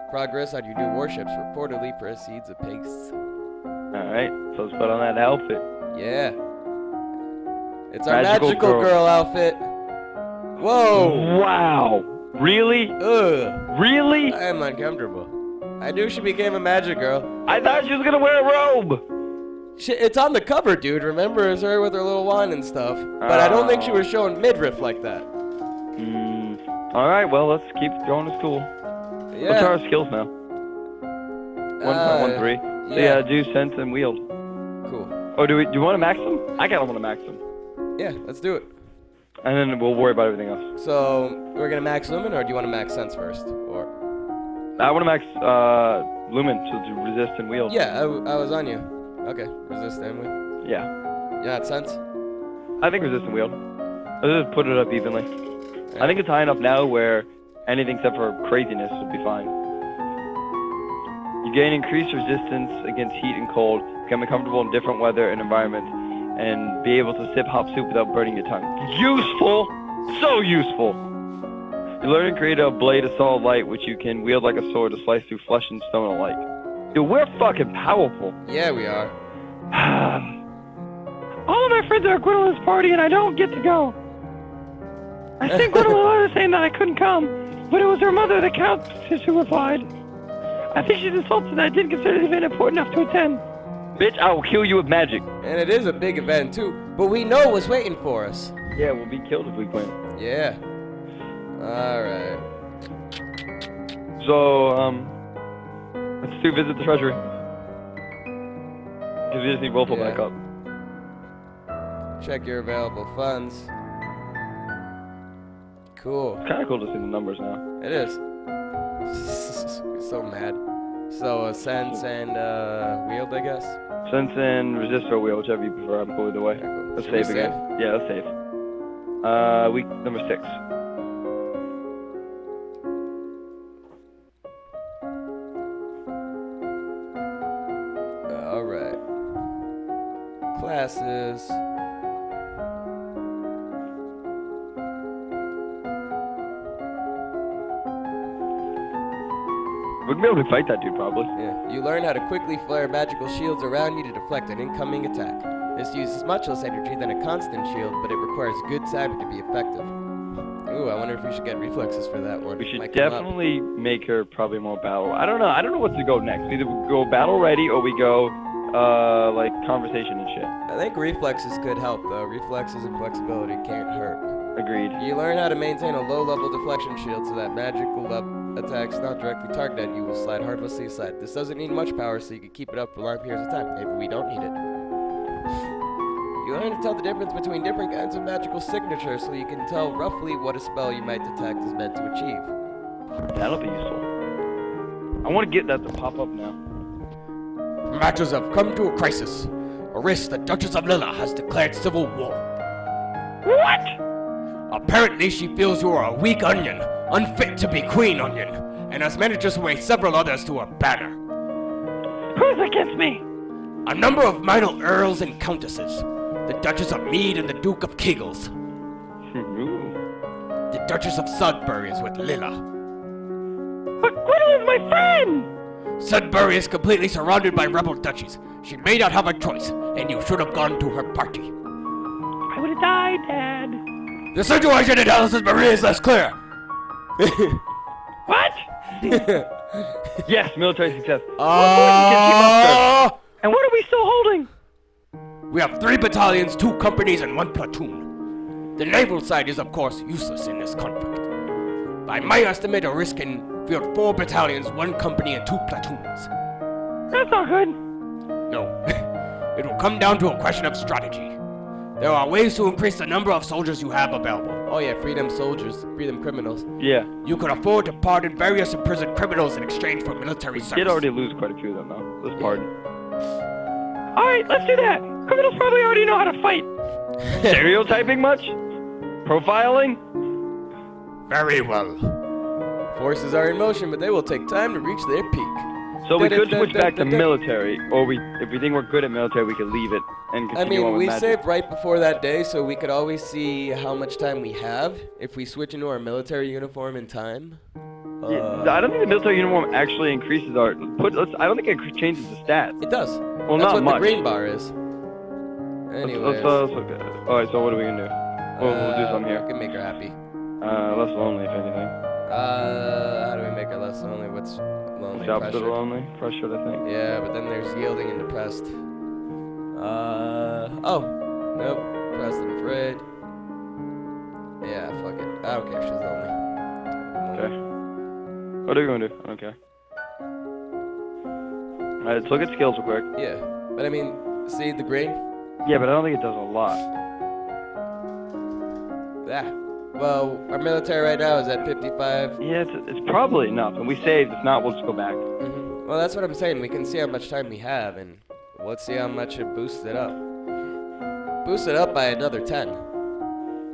Progress on your new warships reportedly proceeds apace. All right, so let's put on that outfit. Yeah. It's our Magical magical girl. girl outfit. Whoa! Wow! Really? Ugh. Really? I am uncomfortable. I knew she became a magic girl. I thought she was gonna wear a robe. It's on the cover, dude. Remember, it's her with her little wine and stuff. But I don't think she was showing midriff like that. All right, well, let's keep going to school. What's Yeah. our skills now? 1.13. So yeah, do sense and wield. Cool. Oh, do you want to max them? I kind of want to max them, Yeah, let's do it. and then we'll worry about everything else. So, we're gonna max lumen, or do you want to max sense first? Or I want to max lumen to do resist and wield. yeah, I was on you. Okay, resist and wield. Yeah. Yeah, it's sense. I think resist and wield. Let's just put it up evenly. I think it's high enough now where anything except for craziness will be fine. You gain increased resistance against heat and cold, become comfortable in different weather and environments, and be able to sip hop soup without burning your tongue. Useful! So useful! You learn to create a blade of solid light which you can wield like a sword to slice through flesh and stone alike. Dude, we're fucking powerful. Yeah, we are. All of my friends are at Gwendolyn's party and I don't get to go. I sent Gwendolyn a letter saying that I couldn't come, but it was her mother, the Countess, who replied. I think she's insulted that I didn't consider the event important enough to attend. Bitch, I will kill you with magic. And it is a big event, too. But we know what's waiting for us. Yeah, we'll be killed if we win. Yeah. Alright. So, let's do visit the treasury. Because we just need Wolfle Yeah. back up. Check your available funds. Cool. It's kind of cool to see the numbers now. It is. So mad. So sense and wield, I guess. Sense and resist or wheel, whichever you prefer. I'm cool either way. Okay, cool. Let's Should we save again. Yeah, let's save. Week number 6. All right. Classes. We can be able to fight that dude, probably. Yeah. You learn how to quickly flare magical shields around you to deflect an incoming attack. This uses much less energy than a constant shield, but it requires good timing to be effective. Ooh, I wonder if we should get reflexes for that one. We should Might come up. definitely make her probably more battle. I don't know. I don't know what to go next. Either we go battle ready or we go like conversation and shit. I think reflexes could help though. Reflexes and flexibility can't hurt. Agreed. You learn how to maintain a low-level deflection shield so that magical attacks not directly targeted at you will slide harmlessly aside. This doesn't need much power, so you can keep it up for long periods of time. Maybe we don't need it. You learn to tell the difference between different kinds of magical signatures so you can tell roughly what a spell you might detect is meant to achieve. That'll be useful. I want to get that to pop up now. Matters have come to a crisis. Aris, the Duchess of Lilla, has declared civil war. What? Apparently, she feels you are a weak onion, unfit to be Queen Onion, and has managed to sway several others to her banner. Who's against me? A number of minor earls and countesses, the Duchess of Mead and the Duke of Kegels. Ooh. The Duchess of Sudbury is with Lilla. But Gwendolyn's my friend! Sudbury is completely surrounded by rebel duchies. She may not have a choice, and you should have gone to her party. I would have died, Dad. The situation in Alice's Marie is less clear. What? Yes, military success. And what are we still holding? We have 3 battalions, 2 companies, and 1 platoon. The naval side is, of course, useless in this conflict. By my estimate, a risk can field 4 battalions, 1 company, and 2 platoons. That's not good. No, it will come down to a question of strategy. There are ways to increase the number of soldiers you have available. Oh yeah, freedom soldiers, freedom criminals. Yeah. You could afford to pardon various imprisoned criminals in exchange for military service. Did already lose quite a few of them, though. Let's pardon. Alright, let's do that. Criminals probably already know how to fight. Stereotyping much? Profiling? Very well. Forces are in motion, but they will take time to reach their peak. So we could switch back to military, or if we think we're good at military, we could leave it and continue on with we magic. saved right before that day, so we could always see how much time we have if we switch into our military uniform in time. Yeah, I don't think the military uniform actually increases our. I don't think it changes the stats. It does. Well, That's not what much. the green bar is. Anyways. Let's look at it. Alright, so what are we gonna do? We'll do something We here. can make her happy. Less lonely, if anything. How do we make her less lonely? What's lonely? The opposite of Pressured? lonely. Pressured, I think. Yeah, but then there's yielding and depressed. Oh. Nope. Depressed and afraid. Yeah, fuck it. I don't care. She's lonely. Okay. What are we gonna do? I don't care. Alright, let's look at skills real quick. Yeah. But I mean, see the green? Yeah, but I don't think it does a lot. Yeah. Well, our military right now is at 55. Yeah, it's probably enough. And we saved. If not, we'll just go back. Mm-hmm. Well, that's what I'm saying. We can see how much time we have, and let's see how much it boosts it up. Boost it up by another 10.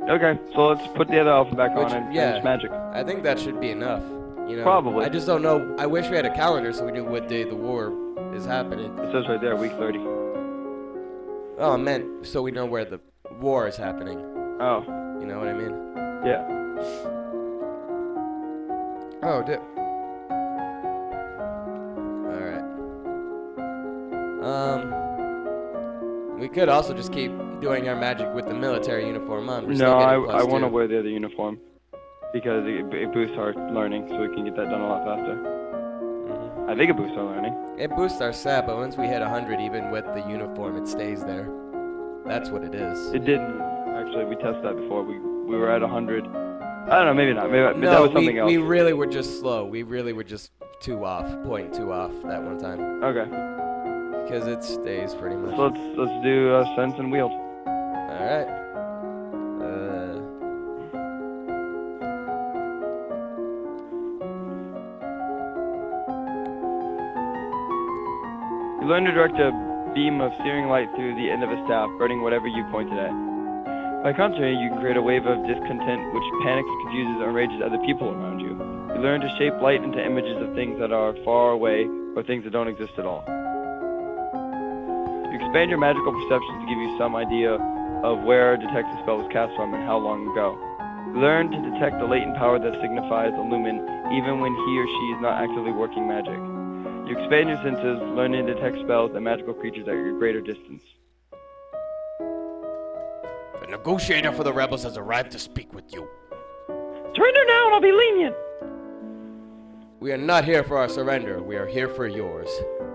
Okay, so let's put the other alpha back Which- on and yeah. finish magic. I think that should be enough. You know, Probably. I just don't know. I wish we had a calendar so we knew what day the war is happening. It says right there, week 30. Oh, I meant so we know where the war is happening. Oh, You know what I mean? yeah. Oh, dip. Alright. We could also just keep doing our magic with the military uniform on. We're still No, getting I plus want to 2. wear the other uniform. Because it boosts our learning, so we can get that done a lot faster. Mhm. I think it boosts our learning. It boosts our stat, but once we hit 100, even with the uniform, it stays there. That's what it is. It didn't, actually. We tested that before. We were at 100. I don't know, maybe not. Maybe that No, was something else. we really were just slow. We really were just 2 off, 0.2 off that one time. Okay. Because it stays pretty much. So let's do sense and wield. Alright. You learn to direct a beam of searing light through the end of a staff, burning whatever you pointed at. By contrary, you can create a wave of discontent which panics, confuses, or enrages other people around you. You learn to shape light into images of things that are far away or things that don't exist at all. You expand your magical perception to give you some idea of where a detective spell was cast from and how long ago. You learn to detect the latent power that signifies a lumen even when he or she is not actively working magic. You expand your senses, learning to detect spells and magical creatures at your greater distance. The negotiator for the rebels has arrived to speak with you. Surrender now and I'll be lenient. We are not here for our surrender. We are here for yours.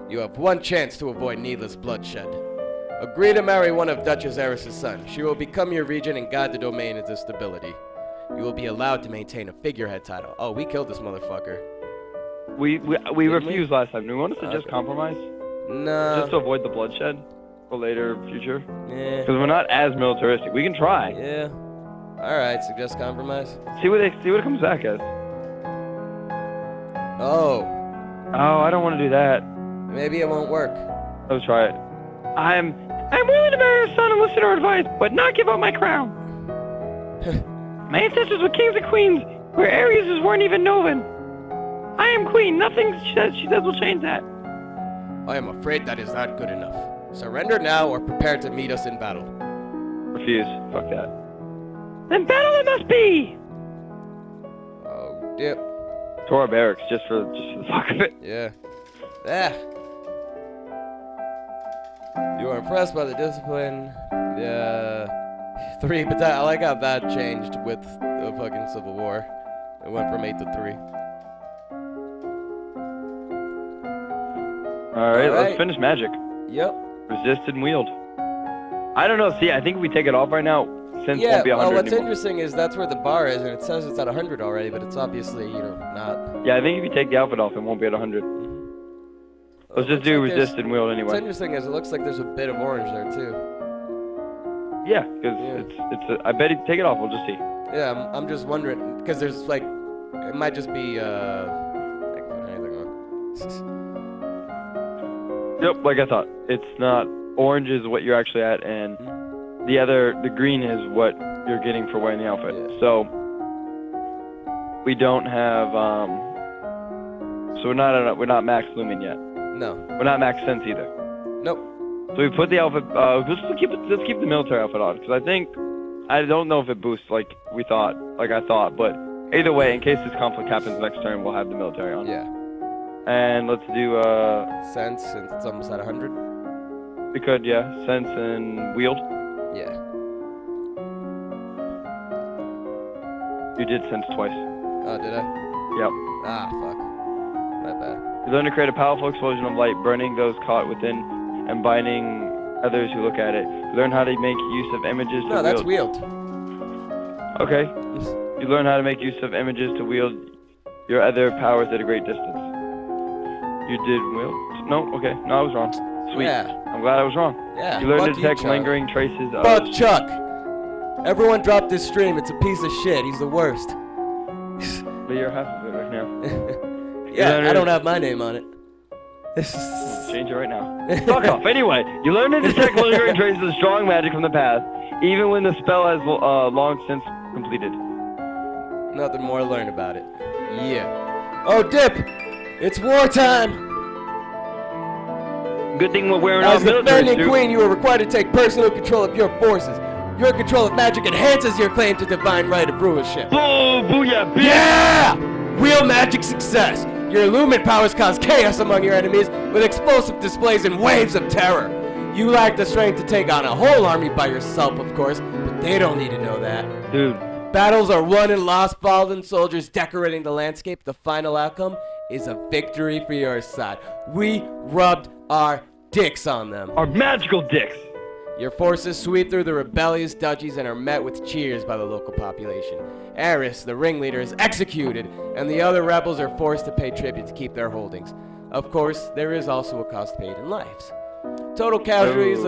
You have one chance to avoid needless bloodshed. Agree to marry one of Duchess Eris's sons. She will become your regent and guide the domain into stability. You will be allowed to maintain a figurehead title. Oh, we killed this motherfucker. We refused last time. Do you want us to just compromise? No. Just to avoid the bloodshed for later future? Yeah. Because we're not as militaristic. We can try. Yeah. Alright, suggest compromise. See what it comes back as. Oh. Oh, I don't want to do that. Maybe it won't work. Let's try it. I'm willing to marry her son and listen to her advice, but not give up my crown. My ancestors were kings and queens, where Ares weren't even known. I am queen. Nothing she says will change that. I am afraid that is not good enough. Surrender now or prepare to meet us in battle. Refuse. Fuck that. Then battle it must be. Oh, dip. To our barracks, just for the fuck of it. Yeah. Ah. You are impressed by the discipline. Yeah. 3 battalion. I like how that changed with the fucking Civil War. It went from 8 to 3. Alright, let's finish magic. Yep. Resist and wield. I don't know. See, I think if we take it off right now, sense Yeah, won't be 100 well, what's anymore. interesting is that's where the bar is, and it says it's at 100 already, but it's obviously, not. Yeah, I think if you take the outfit off, it won't be at 100. Let's just do resist and wield What's anyway. interesting is it looks like there's a bit of orange there, too. Yeah, because it's. I bet if you take it off, we'll just see. Yeah, I'm just wondering, because there's, like, it might just be, I can put anything on. Yep, like I thought. It's not. Orange is what you're actually at, and the green is what you're getting for wearing the outfit. Yeah. So we don't have. So we're not max lumen yet. No. We're not max sense either. Nope. So we put the outfit. Let's keep the military outfit on, because I don't know if it boosts like I thought, but either way, in case this conflict happens next turn, we'll have the military on. Yeah. And let's do Sense, since it's almost at 100. we could, yeah, sense and wield. Yeah. You did sense twice. Oh, did I? Yep. Ah, fuck. My bad. You learn to create a powerful explosion of light, burning those caught within and binding others who look at it. You learn how to make use of images to No, wield. that's wheeled. Okay. You learn how to make use of images to wield your other powers at a great distance. You did wield? No? Okay. No, I was wrong. Sweet. Yeah. I'm glad I was wrong. Yeah. You learn to fuck detect Chuck. lingering traces of... Fuck Chuck! Everyone drop this stream. It's a piece of shit. He's the worst. But you're half of it right now. Yeah, I don't have my name on it. Change it right now. Fuck off. Anyway, you learn to detect lingering traces of strong magic from the past, even when the spell has long since completed. Nothing more to learn about it. Yeah. Oh, Dip! It's wartime! Good thing we're wearing our As the military defending suit. queen, you are required to take personal control of your forces. Your control of magic enhances your claim to divine right of rulership. Oh, booyah, bitch! Yeah! Real magic success! Your lumen powers cause chaos among your enemies with explosive displays and waves of terror. You lack the strength to take on a whole army by yourself, of course, but they don't need to know that. Dude. Battles are won and lost, fallen soldiers decorating the landscape. The final outcome is a victory for your side. We rubbed our dicks on them. Our magical dicks! Your forces sweep through the rebellious duchies and are met with cheers by the local population. Aris, the ringleader, is executed, and the other rebels are forced to pay tribute to keep their holdings. Of course, there is also a cost paid in lives. Total casualties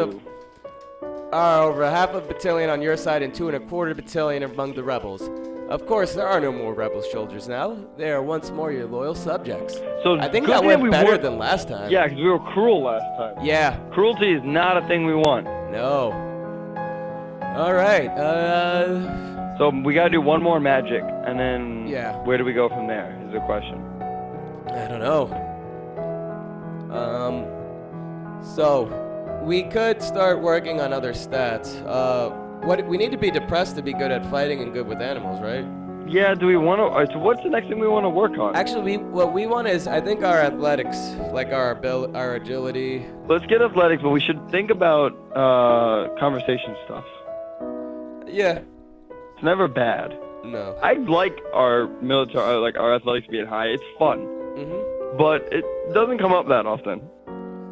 are over half a battalion on your side and 2 1/4 battalion among the rebels. Of course, there are no more rebel soldiers now. They are once more your loyal subjects. So I think good that thing went we better weren't- than last time. Yeah, because we were cruel last time. Yeah. Cruelty is not a thing we want. No. All right. So we gotta do one more magic, and then Yeah. where do we go from there? Is the question. I don't know. So we could start working on other stats. What we need to be depressed to be good at fighting and good with animals, right? Yeah. Do we want to? So what's the next thing we want to work on? Actually, what we want is, I think, our athletics, like our agility. Let's get athletics, but we should think about conversation stuff. Yeah. It's never bad. No. I like our military, like our athletics being high. It's fun, but it doesn't come up that often.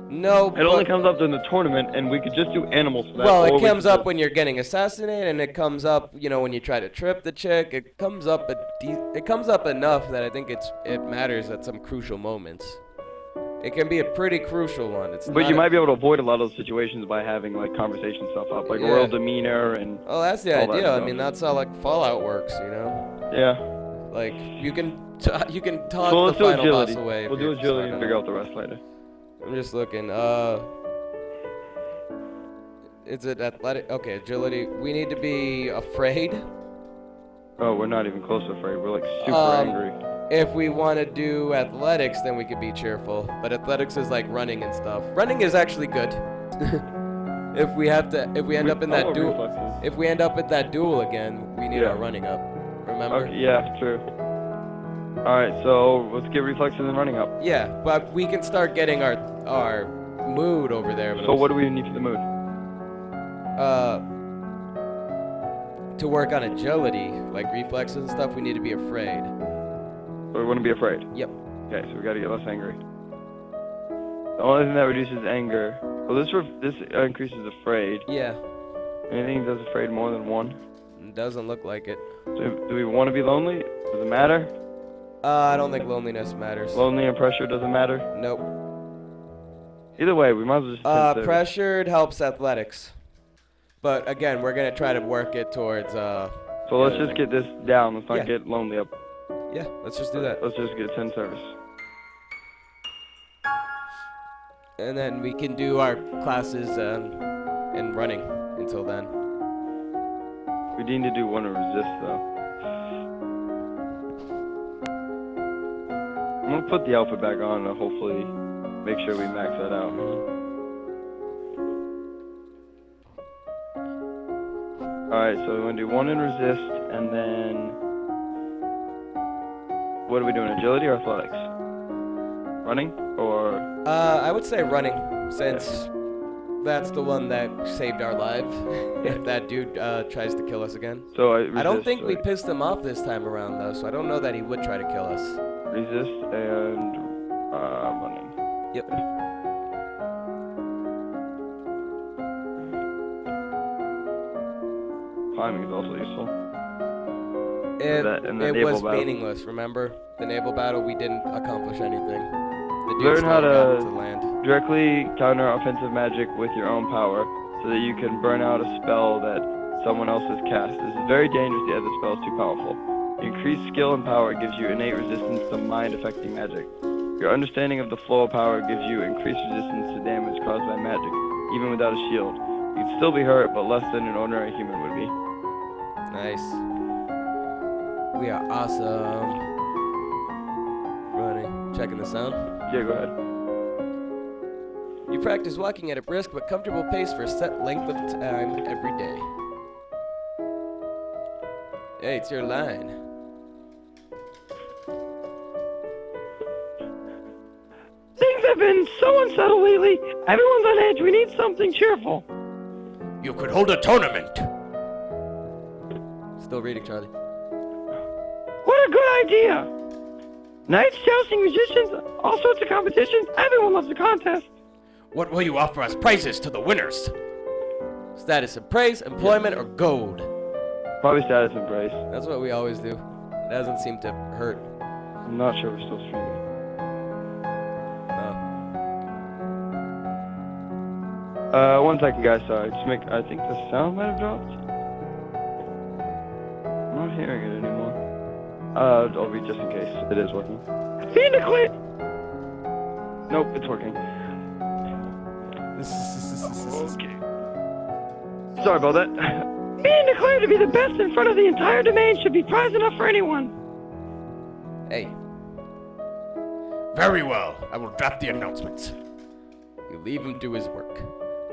No. It only comes up during the tournament, and we could just do animals for that. Well, or it we comes could up just- when you're getting assassinated, and it comes up, when you try to trip the chick. It comes up it comes up enough that I think it matters at some crucial moments. It can be a pretty crucial one. But you might be able to avoid a lot of those situations by having like conversation stuff up, like Yeah. royal demeanor and. Oh, that's the all that idea. I stuff. mean, that's how like Fallout works, Yeah. Like you can talk So the let's do final agility. boss away. if We'll do you're agility smart and figure enough. out the rest later. I'm just looking. Is it athletic? Okay, agility. We need to be afraid. Oh, we're not even close to afraid. We're like super angry. If we want to do athletics, then we could be cheerful. But athletics is like running and stuff. Running is actually good. if we end up in that duel, Reflexes. if we end up at that duel again, we need Yeah. our running up. Remember? Okay, yeah, true. Alright, so let's get reflexes and running up. Yeah, but we can start getting our mood over there. But So what do we need for the mood? to work on agility, like reflexes and stuff, we need to be afraid. So we want to be afraid. Yep. Okay, so we gotta get less angry. The only thing that reduces anger. Well, this increases afraid. Yeah. Anything that does afraid more than one. It doesn't look like it. So do we want to be lonely? Does it matter? I don't think loneliness matters. Lonely and pressure doesn't matter. Nope. Either way, we might as well just. consider- Pressured helps athletics. But again, we're gonna try to work it towards So let's just get this down. Let's not Yeah. get lonely up. Yeah, let's just do that. Let's just get 10 service. And then we can do our classes and running until then. We need to do one to resist though. I'm gonna put the outfit back on and hopefully make sure we max that out. Alright, so we're gonna do one in resist and then what are we doing? Agility or athletics? Running or I would say running, since that's the one that saved our lives. If that dude tries to kill us again. so I don't resist, think we right? pissed him off this time around though, so I don't know that he would try to kill us. Resist and running. Yep. Climbing is also useful. It, and the it naval was battle. meaningless, remember? The naval battle, we didn't accomplish anything. The dude Learn still how got to- to land. Directly counter offensive magic with your own power so that you can burn out a spell that someone else has cast. This is very dangerous as the spell is too powerful. Increased skill and power gives you innate resistance to mind-affecting magic. Your understanding of the flow of power gives you increased resistance to damage caused by magic, even without a shield. You can still be hurt, but less than an ordinary human would be. Nice. We are awesome. Running. Checking the sound. Yeah, go ahead. You practice walking at a brisk but comfortable pace for a set length of time every day. Hey, it's your line. Things have been so unsettled lately. Everyone's on edge. We need something cheerful. You could hold a tournament. Still reading, Charlie. What a good idea. Knights, jousting, musicians, all sorts of competitions. Everyone loves a contest. What will you offer as prizes to the winners? Status and praise, employment, or gold. Probably status and praise. That's what we always do. It doesn't seem to hurt. I'm not sure we're still streaming. No. 1 second, guys. Sorry. I think the sound might have dropped. I'm not not hearing it anymore. I'll read just in case. It is working. Phoenix. Nope, it's working. Okay. Sorry about that. Being declared to be the best in front of the entire domain should be prize enough for anyone. Hey, Very well. I will draft the announcements. you leave him to his work.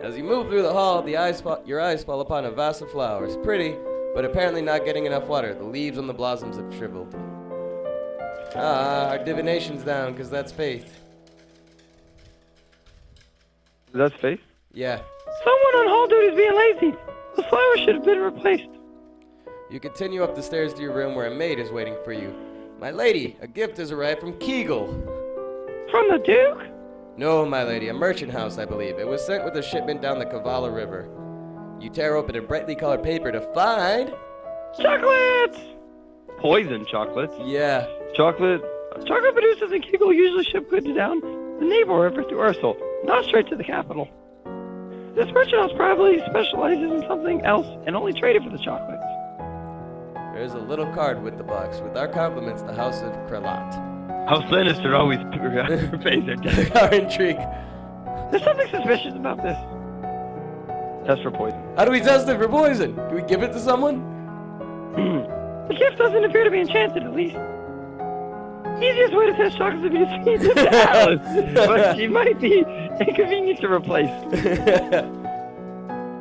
As you move through the hall, your eyes fall upon a vase of flowers. Pretty, but apparently not getting enough water. The leaves on the blossoms have shriveled. Our divination's down, because that's faith. That's Faith? Yeah. Someone on hall duty is being lazy. The flowers should have been replaced. You continue up the stairs to your room where a maid is waiting for you. My lady, a gift has arrived from Kegel. From the Duke? No, my lady, a merchant house, I believe. It was sent with a shipment down the Kavala River. You tear open a brightly colored paper to find... Chocolates! Poison chocolates. Yeah. Chocolate. Chocolate producers in Kegel usually ship goods down the Naval River through Ursel, not straight to the capital. This merchant house probably specializes in something else and only traded for the chocolates. There's a little card with the box. With our compliments, the House of Krelat. How sinister always pays their debt. Our intrigue. There's something suspicious about this. Test for poison. How do we test it for poison? Do we give it to someone? The gift doesn't appear to be enchanted, at least. Easiest way to test chocolates would be to feed it to Alice, but she might be inconvenient to replace.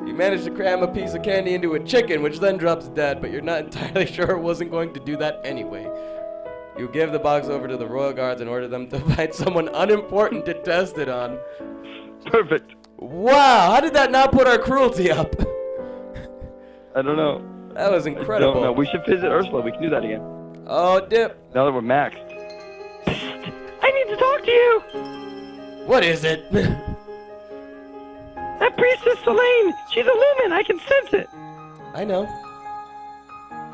You managed to cram a piece of candy into a chicken, which then drops dead, but you're not entirely sure it wasn't going to do that anyway. You give the box over to the royal guards and order them to find someone unimportant to test it on. Perfect. Wow, how did that not put our cruelty up? I don't know. That was I incredible. don't know. We should visit Ursula. We can do that again. Oh, dip. Now that we're maxed. I need to talk to you! What is it? That priestess Selene, she's a lumen, I can sense it. I know.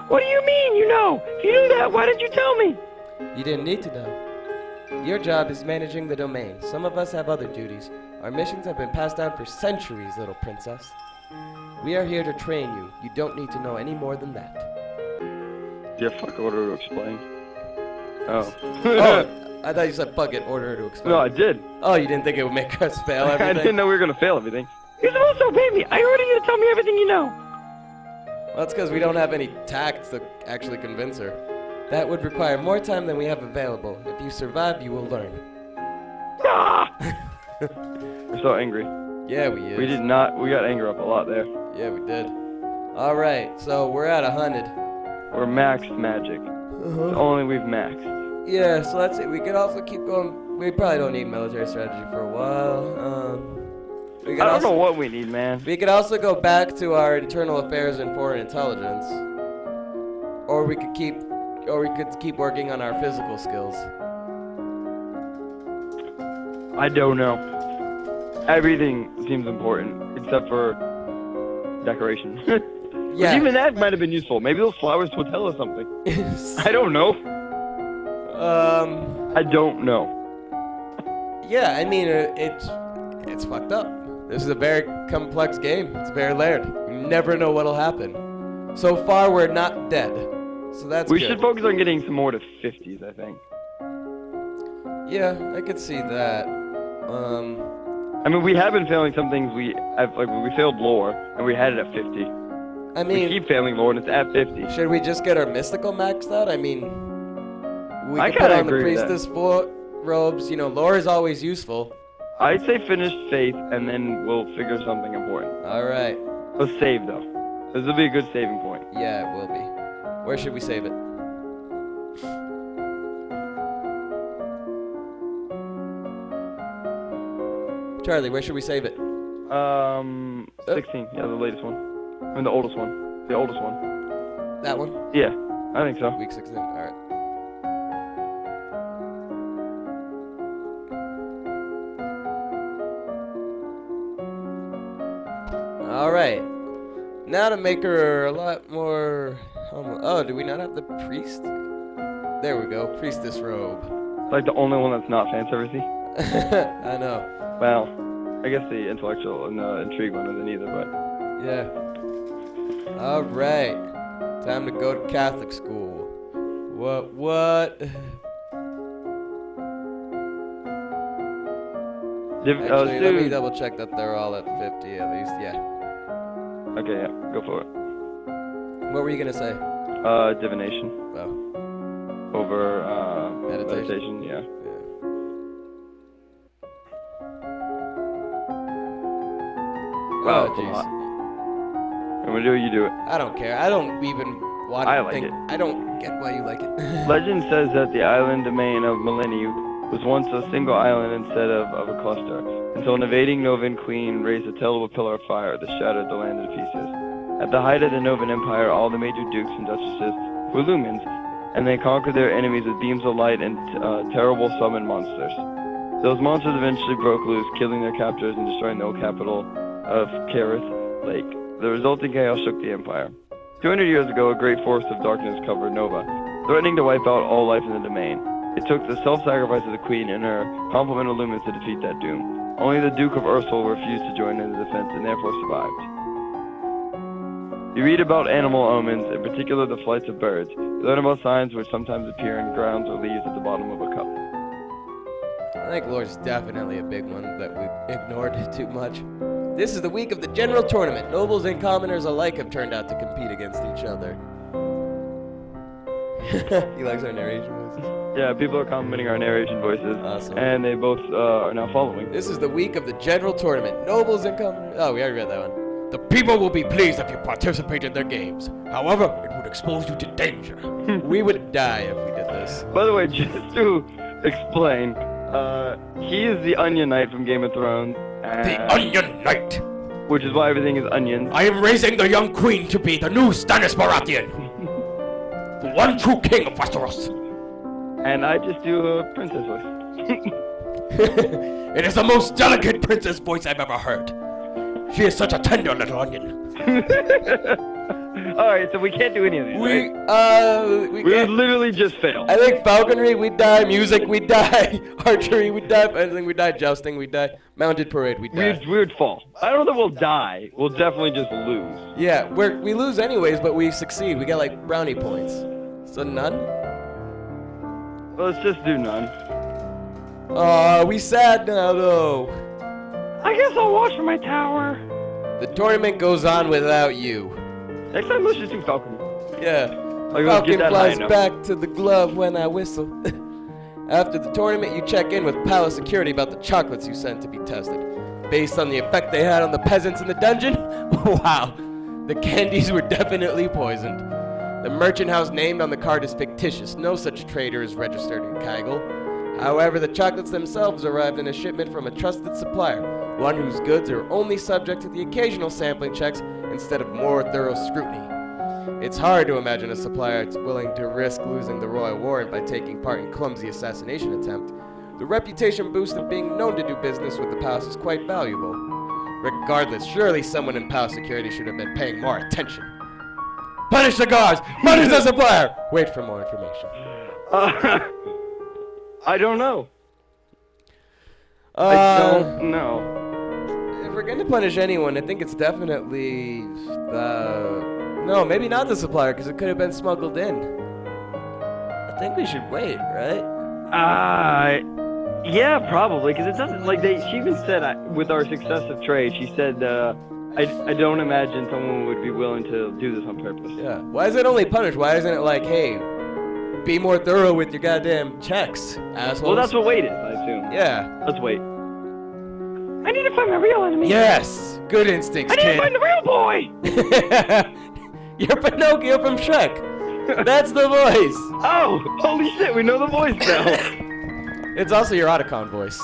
What do you mean, you know? If you knew that, why didn't you tell me? You didn't need to know. Your job is managing the domain. Some of us have other duties. Our missions have been passed down for centuries, little princess. We are here to train you. You don't need to know any more than that. Do you have fuck order to explain? Oh. Oh, I thought you said fuck it, order her to explain. No, I did. Oh, you didn't think it would make us fail everything? I didn't know we were gonna fail everything. You're supposed to obey me. I ordered you to tell me everything you know. Well, that's because we don't have any tact to actually convince her. That would require more time than we have available. If you survive, you will learn. Ah! We're so angry. Yeah, we is. We did not. We got anger up a lot there. Yeah, we did. All right, so we're at 100. We're maxed magic. Only we've maxed. Yeah, so that's it. We could also keep going. We probably don't need military strategy for a while. We could I don't also, know what we need, man. We could also go back to our internal affairs and foreign intelligence, or we could keep working on our physical skills. I don't know. Everything seems important except for decoration. Yeah. But even that might have been useful. Maybe those flowers will tell us something. I don't know. I don't know. Yeah, I mean, it's fucked up. This is a very complex game. It's very layered. You never know what'll happen. So far, we're not dead. So that's We good. should focus on getting some more to 50s, I think. Yeah, I could see that. I mean, we have been failing some things. We failed lore, and we had it at 50. I We mean, keep failing lore, and it's at 50. should we just get our mystical maxed out? I mean, we I could put kinda on the agree with that. priestess robes. You know, lore is always useful. I'd say finish faith, and then we'll figure something important. All right. Let's save, though. This will be a good saving point. Yeah, it will be. Where should we save it? Charlie, where should we save it? 16. Yeah, the latest one. I mean, the oldest one. The oldest one. That one? Yeah, I think so. Week 16. All right. All right. Now to make her a lot more... Oh, do we not have the priest? There we go. Priestess robe. It's like the only one that's not fan servicey. I know. Well, I guess the intellectual and the intrigue one isn't either, but... Yeah. All right. Time to go to Catholic school. What? Actually, let me double check that they're all at 50 at least. Yeah. Okay, yeah, go for it. What were you gonna say? Divination. Oh. Over, Meditation? yeah. Oh, it's a lot. jeez. I'm gonna do it, you do it. I don't care. I don't even want I to like think. it. I don't get why you like it. Legend says that the island domain of Millennium was once a single island instead of a cluster, until an invading Novan queen raised a terrible pillar of fire that shattered the land into pieces. At the height of the Novan Empire, all the major dukes and duchesses were lumens, and they conquered their enemies with beams of light and terrible summon monsters. Those monsters eventually broke loose, killing their captors and destroying the old capital of Kareth Lake. The resulting chaos shook the empire. 200 years ago, a great force of darkness covered Nova, threatening to wipe out all life in the domain. It took the self-sacrifice of the queen and her complement of lumens to defeat that doom. Only the Duke of Ursel refused to join in the defense and therefore survived. You read about animal omens, in particular the flights of birds. You learn about signs which sometimes appear in grounds or leaves at the bottom of a cup. I think lore's definitely a big one that we ignored too much. This is the week of the general tournament. Nobles and commoners alike have turned out to compete against each other. He likes our narration voices. Yeah, people are commenting our narration voices. Awesome. And they both are now following. This is the week of the general tournament. Nobles and commoners. Oh, we already read that one. The people will be pleased if you participate in their games. However, it would expose you to danger. We would die if we did this. By the way, just to explain, he is the Onion Knight from Game of Thrones. The Onion Knight. Which is why everything is onions. I am raising the young queen to be the new Stannis Baratheon. The one true king of Westeros. And I just do a princess voice. It is the most delicate princess voice I've ever heard. She is such a tender little onion. Alright, so we can't do any of these, We We would can't. literally just fail. I think falconry, we'd die. Music, we'd die. Archery, we'd die. Fencing, we'd die. Jousting, we'd die. Mounted parade, we'd die. We would fall. I don't know that we'll die. We'll definitely just lose. Yeah, we lose anyways, but we succeed. We get like brownie points. So none? Well, let's just do none. Aw, we sad now though. I guess I'll watch from my tower. The tournament goes on without you. Next time, let's just do falcon. Yeah. Like, let's Falcon get that flies high note. back to the glove when I whistle. After the tournament, you check in with palace security about the chocolates you sent to be tested. Based on the effect they had on the peasants in the dungeon, wow, the candies were definitely poisoned. The merchant house named on the card is fictitious. No such trader is registered in Kygel. However, the chocolates themselves arrived in a shipment from a trusted supplier, one whose goods are only subject to the occasional sampling checks instead of more thorough scrutiny. It's hard to imagine a supplier that's willing to risk losing the royal warrant by taking part in clumsy assassination attempt. The reputation boost of being known to do business with the palace is quite valuable. Regardless, surely someone in palace security should have been paying more attention. Punish the guards! Punish the supplier! Wait for more information. I don't know. I don't know. If we're going to punish anyone, I think it's definitely no, maybe not the supplier, because it could have been smuggled in. I think we should wait, right? Yeah, probably, because it doesn't, like, she even said, with our successive trade, she said, I don't imagine someone would be willing to do this on purpose. Yeah. Why is it only punish? Why isn't it like, hey, be more thorough with your goddamn checks, assholes? Well, that's what wait is, I assume. Yeah. Let's wait. I need to find my real enemy. Yes! Good instincts, I need kid. to find the real boy. You're Pinocchio from Shrek. That's the voice. Oh, holy shit, we know the voice now. It's also your Otacon voice.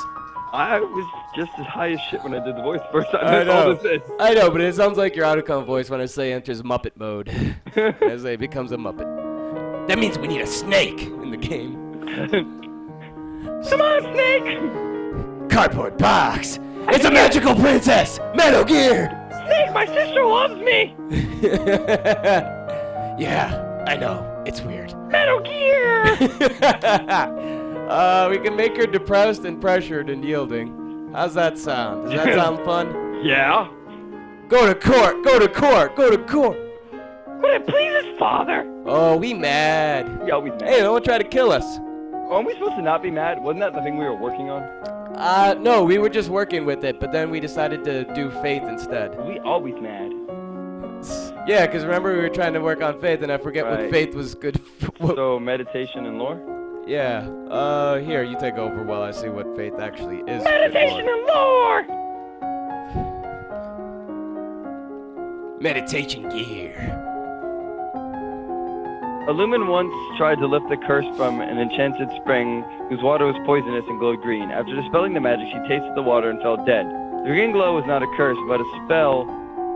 I was just as high as shit when I did the voice first time. I know. All this is. I know, but it sounds like your Otacon voice when I say enters Muppet mode. As it becomes a Muppet. That means we need a snake in the game. Come on, Snake. Cardboard box. It's a magical princess. Metal Gear. Snake, my sister loves me. Yeah, I know. It's weird. Metal Gear. We can make her depressed and pressured and yielding. How's that sound? Does that sound fun? Yeah. Go to court! Go to court! Go to court! What Would it please his father? Oh, we mad. Yeah, always mad. Hey, no one tried to kill us. Aren't we supposed to not be mad? Wasn't that the thing we were working on? No, we were just working with it, but then we decided to do faith instead. We always mad. Yeah, because remember we were trying to work on faith, and I forget what Right. faith was good for. So meditation and lore? Yeah. Here, you take over while I see what faith actually is. Meditation good and lore! for. Meditation gear. A lumen once tried to lift the curse from an enchanted spring whose water was poisonous and glowed green. After dispelling the magic, she tasted the water and fell dead. The green glow was not a curse, but a spell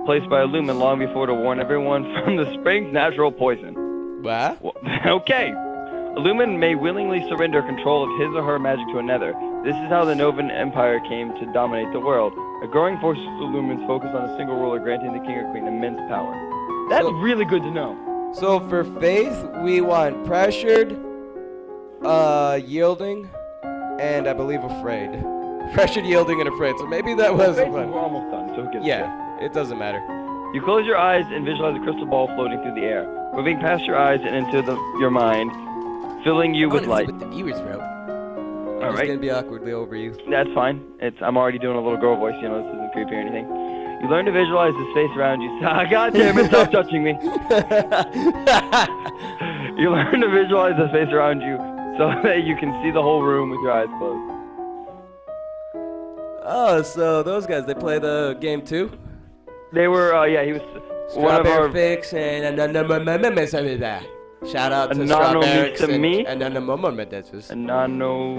placed by a lumen long before to warn everyone from the spring's natural poison. What? Okay. A lumen may willingly surrender control of his or her magic to another. This is how the Novan Empire came to dominate the world. A growing force of lumens focused on a single ruler, granting the king or queen immense power. That's really good to know. So for faith, we want pressured, yielding, and I believe afraid. Pressured, yielding, and afraid. So maybe that was Faith, one. we're almost done, so who gives a shit? Yeah, it doesn't matter. You close your eyes and visualize a crystal ball floating through the air, moving past your eyes and into your mind, filling you with light. What the viewers wrote. I'm just Alright. gonna be awkwardly over you. That's fine. I'm already doing a little girl voice, you know, this isn't creepy or anything. You learn to visualize the space around you. God damn it, stop touching me. You learn to visualize the space around you so that you can see the whole room with your eyes closed. Oh, so those guys, they play the game too? They were, yeah, he was one of our... Strawberry Fix and shout out to Anano Strawberry Fix Misami. and Nano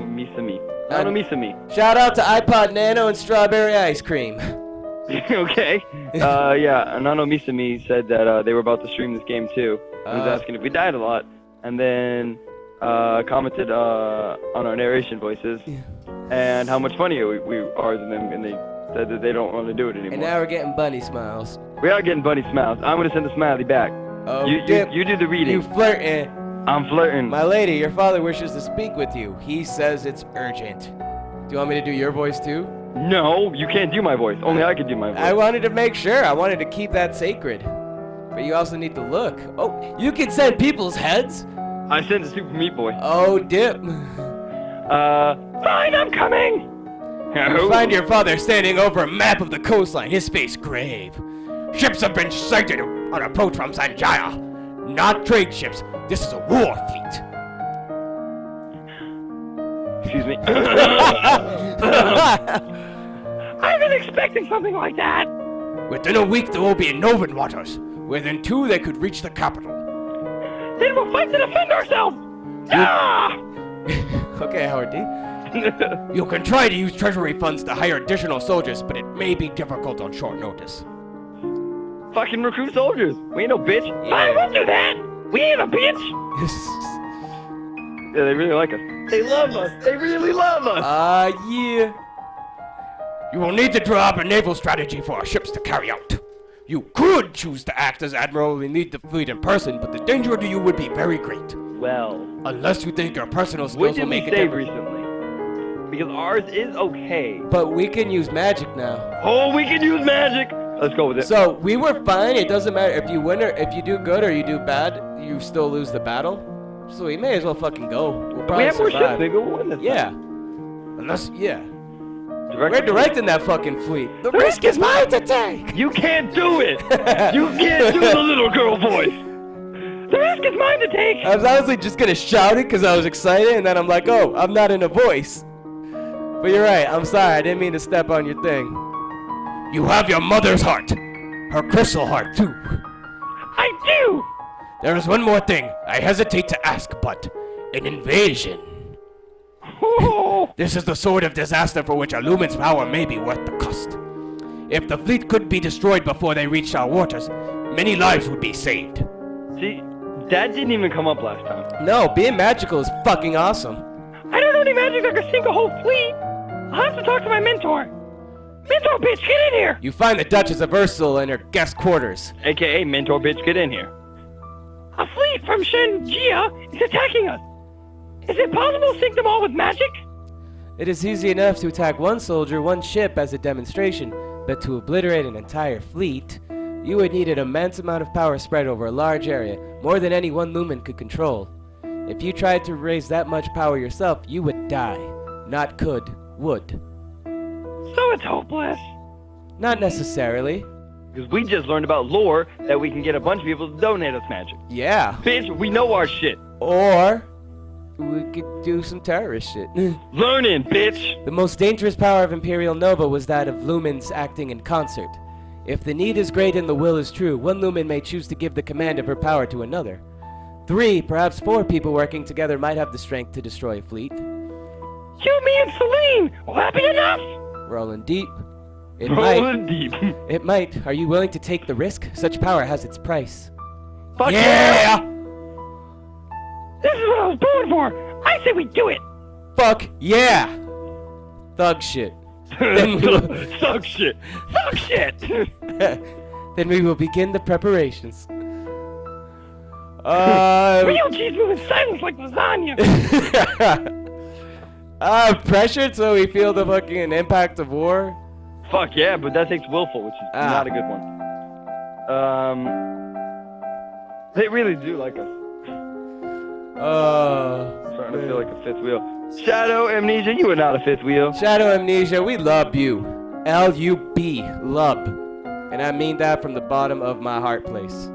Misami. Nano Misami. Shout out to iPod Nano and Strawberry Ice Cream. Okay. Yeah, Anano Misami said that they were about to stream this game too. He was asking if we died a lot, and then commented on our narration voices and how much funnier we are than them, and they said that they don't want to do it anymore. And now we're getting bunny smiles. We are getting bunny smiles. I'm gonna send the smiley back. Oh, You do the reading. You flirting. I'm flirting. My lady, your father wishes to speak with you. He says it's urgent. Do you want me to do your voice too? No, you can't do my voice. Only I can do my voice. I wanted to make sure. I wanted to keep that sacred. But you also need to look. Oh, you can send people's heads. I sent the Super Meat Boy. Oh, dip. Fine, I'm coming! You find your father standing over a map of the coastline, his face grave. Ships have been sighted on approach from Sanjaya. Not trade ships. This is a war fleet. Excuse me. I've been expecting something like that! Within a week, they will be in Novan waters. Within 2, they could reach the capital. Then we'll fight to defend ourselves! Ah! Okay, Howard D. You can try to use treasury funds to hire additional soldiers, but it may be difficult on short notice. Fucking recruit soldiers. We ain't no bitch. Fine, we'll do that! We ain't a bitch! Yeah, they really like us. They love us. They really love us. Yeah. You will need to draw up a naval strategy for our ships to carry out. You could choose to act as admiral and lead the fleet in person, but the danger to you would be very great. Well, Unless you think your personal which skills did will we make a save difference. recently? Because ours is okay. But we can use magic now. Oh, we can use magic. Let's go with it. So we were fine. It doesn't matter if you win or if you do good or you do bad, you still lose the battle. So we may as well fucking go. We'll we probably have more ships. survive. Maybe we'll win this. Yeah. Yeah. We're directing that fucking fleet. The risk is mine to take. You can't do it. You can't do the little girl voice. The risk is mine to take! I was honestly just gonna shout it because I was excited, and then I'm like, oh, I'm not in a voice. But you're right. I'm sorry. I didn't mean to step on your thing. You have your mother's heart. Her crystal heart, too. I do! There is one more thing. I hesitate to ask, but an invasion. Oh, This is the sort of disaster for which a lumen's power may be worth the cost. If the fleet could be destroyed before they reached our waters, many lives would be saved. See, that didn't even come up last time. No, being magical is fucking awesome. I don't know any magic that could sink a whole fleet! I'll have to talk to my mentor! Mentor bitch, get in here! You find the Duchess of Ursul in her guest quarters. AKA mentor bitch, get in here. A fleet from Shenjia is attacking us! Is it possible to sink them all with magic? It is easy enough to attack one soldier, one ship as a demonstration, but to obliterate an entire fleet, You would need an immense amount of power spread over a large area, more than any one lumen could control. If you tried to raise that much power yourself, you would die. Not could, would. So it's hopeless. Not necessarily. Because we just learned about lore that we can get a bunch of people to donate us magic. Yeah. Bitch, we know our shit. Or we could do some terrorist shit. Learning, bitch. The most dangerous power of Imperial Nova was that of lumens acting in concert. If the need is great and the will is true, one lumen may choose to give the command of her power to another. 3, perhaps 4 people working together might have the strength to destroy a fleet. You, me, and Celine. Will that be enough? Rolling deep. It Rolling deep. It might. Are you willing to take the risk? Such power has its price. Fuck Yeah! This is what I was born for. I say we do it. Fuck yeah! Thug shit. Then we will, Suck shit. Suck shit. then we will begin the preparations. Uh, Real cheese moving silence like lasagna. Pressured so we feel the fucking impact of war. Fuck yeah, but that takes willful, which is not a good one. They really do like us. Starting to feel like a fifth wheel. Shadow Amnesia, you are not a fifth wheel. Shadow Amnesia, we love you. L-U-B, lub. And I mean that from the bottom of my heart place.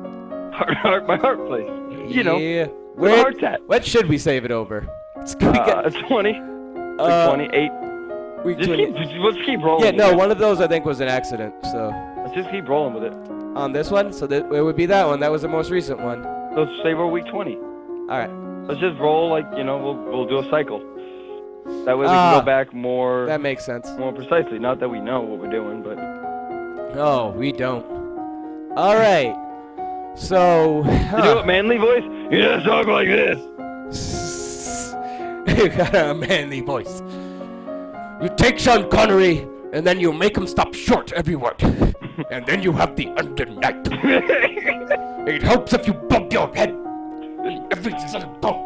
My heart place. You know, Yeah. with a heart tat. What should we save it over? It's, we got, 20. Like 28. week Just 20. let's keep rolling. Yeah, no, one of those I think was an accident, so. Let's just keep rolling with it. On this one, so that it would be that one. That was the most recent one. Let's say we're week 20. Alright. Let's just roll like, you know, we'll do a cycle. That way we can go back more That makes sense. more precisely. Not that we know what we're doing, but Oh, we don't. Alright. So. you do it manly voice? Yeah, talk like this. You got a manly voice. You take Sean Connery, and then you make him stop short every word. And then you have the undernight. It helps if you bump your head in every single bump.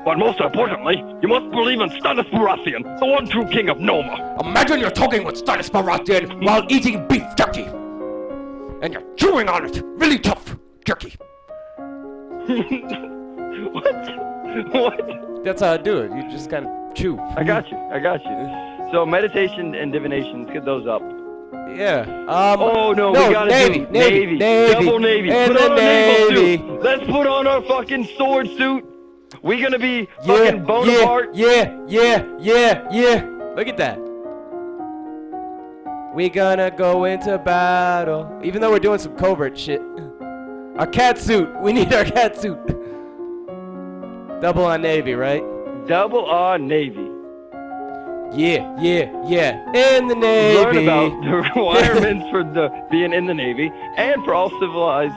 But most importantly, you must believe in Stannis Baratheon, the one true king of Noma. Imagine you're talking with Stannis Baratheon while eating beef jerky. And you're chewing on it. Really tough jerky. What? That's how I do it. You just kind of chew. I got you. So meditation and divination, let's get those up. Yeah. Oh no, we gotta Navy, do Navy, Double Navy. And Put the on our naval Navy. suit. Let's put on our fucking sword suit. We gonna be fucking Bonaparte. Yeah. Look at that. We gonna go into battle. Even though we're doing some covert shit. Our cat suit. We need our cat suit. Double on Navy, right? Double R Navy. Yeah. In the Navy. Learn about the requirements for being in the Navy and for all civilized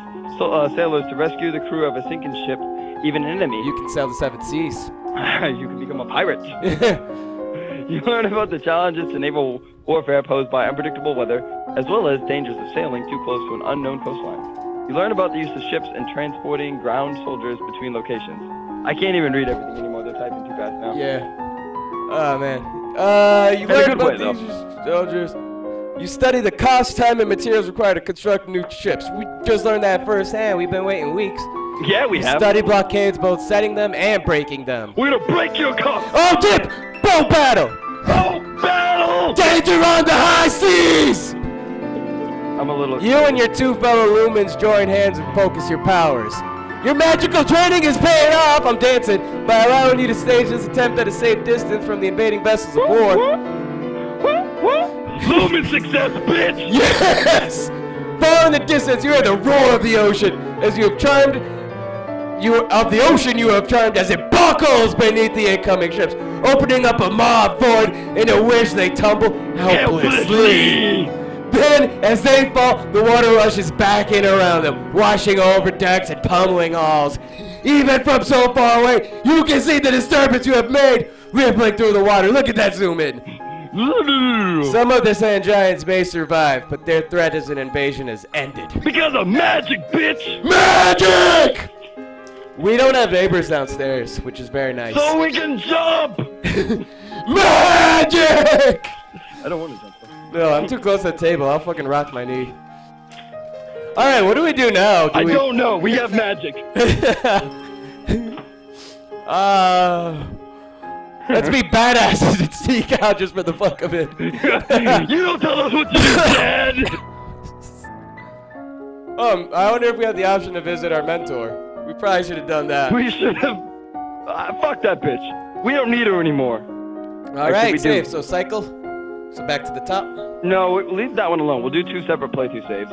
sailors to rescue the crew of a sinking ship, even an enemy. You can sail the 7 seas. You can become a pirate. You learn about the challenges to naval warfare posed by unpredictable weather, as well as dangers of sailing too close to an unknown coastline. You learn about the use of ships and transporting ground soldiers between locations. I can't even read everything anymore. They're typing too fast now. Yeah. Oh, man. You In a learn good about way, these soldiers. You study the cost, time, and materials required to construct new ships. We just learned that firsthand. We've been waiting weeks. Yeah, we have. Study blockades, both setting them and breaking them. We're gonna break your car. Oh, dip! Boat battle! Oh, battle! Danger on the high seas! I'm a little. You and your 2 fellow lumens join hands and focus your powers. Your magical training is paying off, I'm dancing, by allowing you to stage this attempt at a safe distance from the invading vessels of war. Lumen success, bitch! Yes! Far in the distance, you hear the roar of the ocean as you have charmed. You have charmed as it buckles beneath the incoming ships, opening up a maw void into which they tumble helplessly. Then, as they fall, the water rushes back in around them, washing over decks and pummeling hulls. Even from so far away, you can see the disturbance you have made rippling through the water. Look at that zoom in. Some of the sand giants may survive, but their threat as an invasion has ended. Because of magic, bitch! Magic! We don't have neighbors downstairs, which is very nice. So we can jump! Magic! I don't want to jump. No, I'm too close to the table. I'll fucking rock my knee. All right, what do we do now? I don't know. We have magic. Let's be badasses and sneak out just for the fuck of it. You don't tell us what to do, Dad. I wonder if we have the option to visit our mentor. We probably should have done that. We should have. Fuck that bitch. We don't need her anymore. All right, save. So cycle. So back to the top. No, leave that one alone. We'll do 2 separate playthrough saves.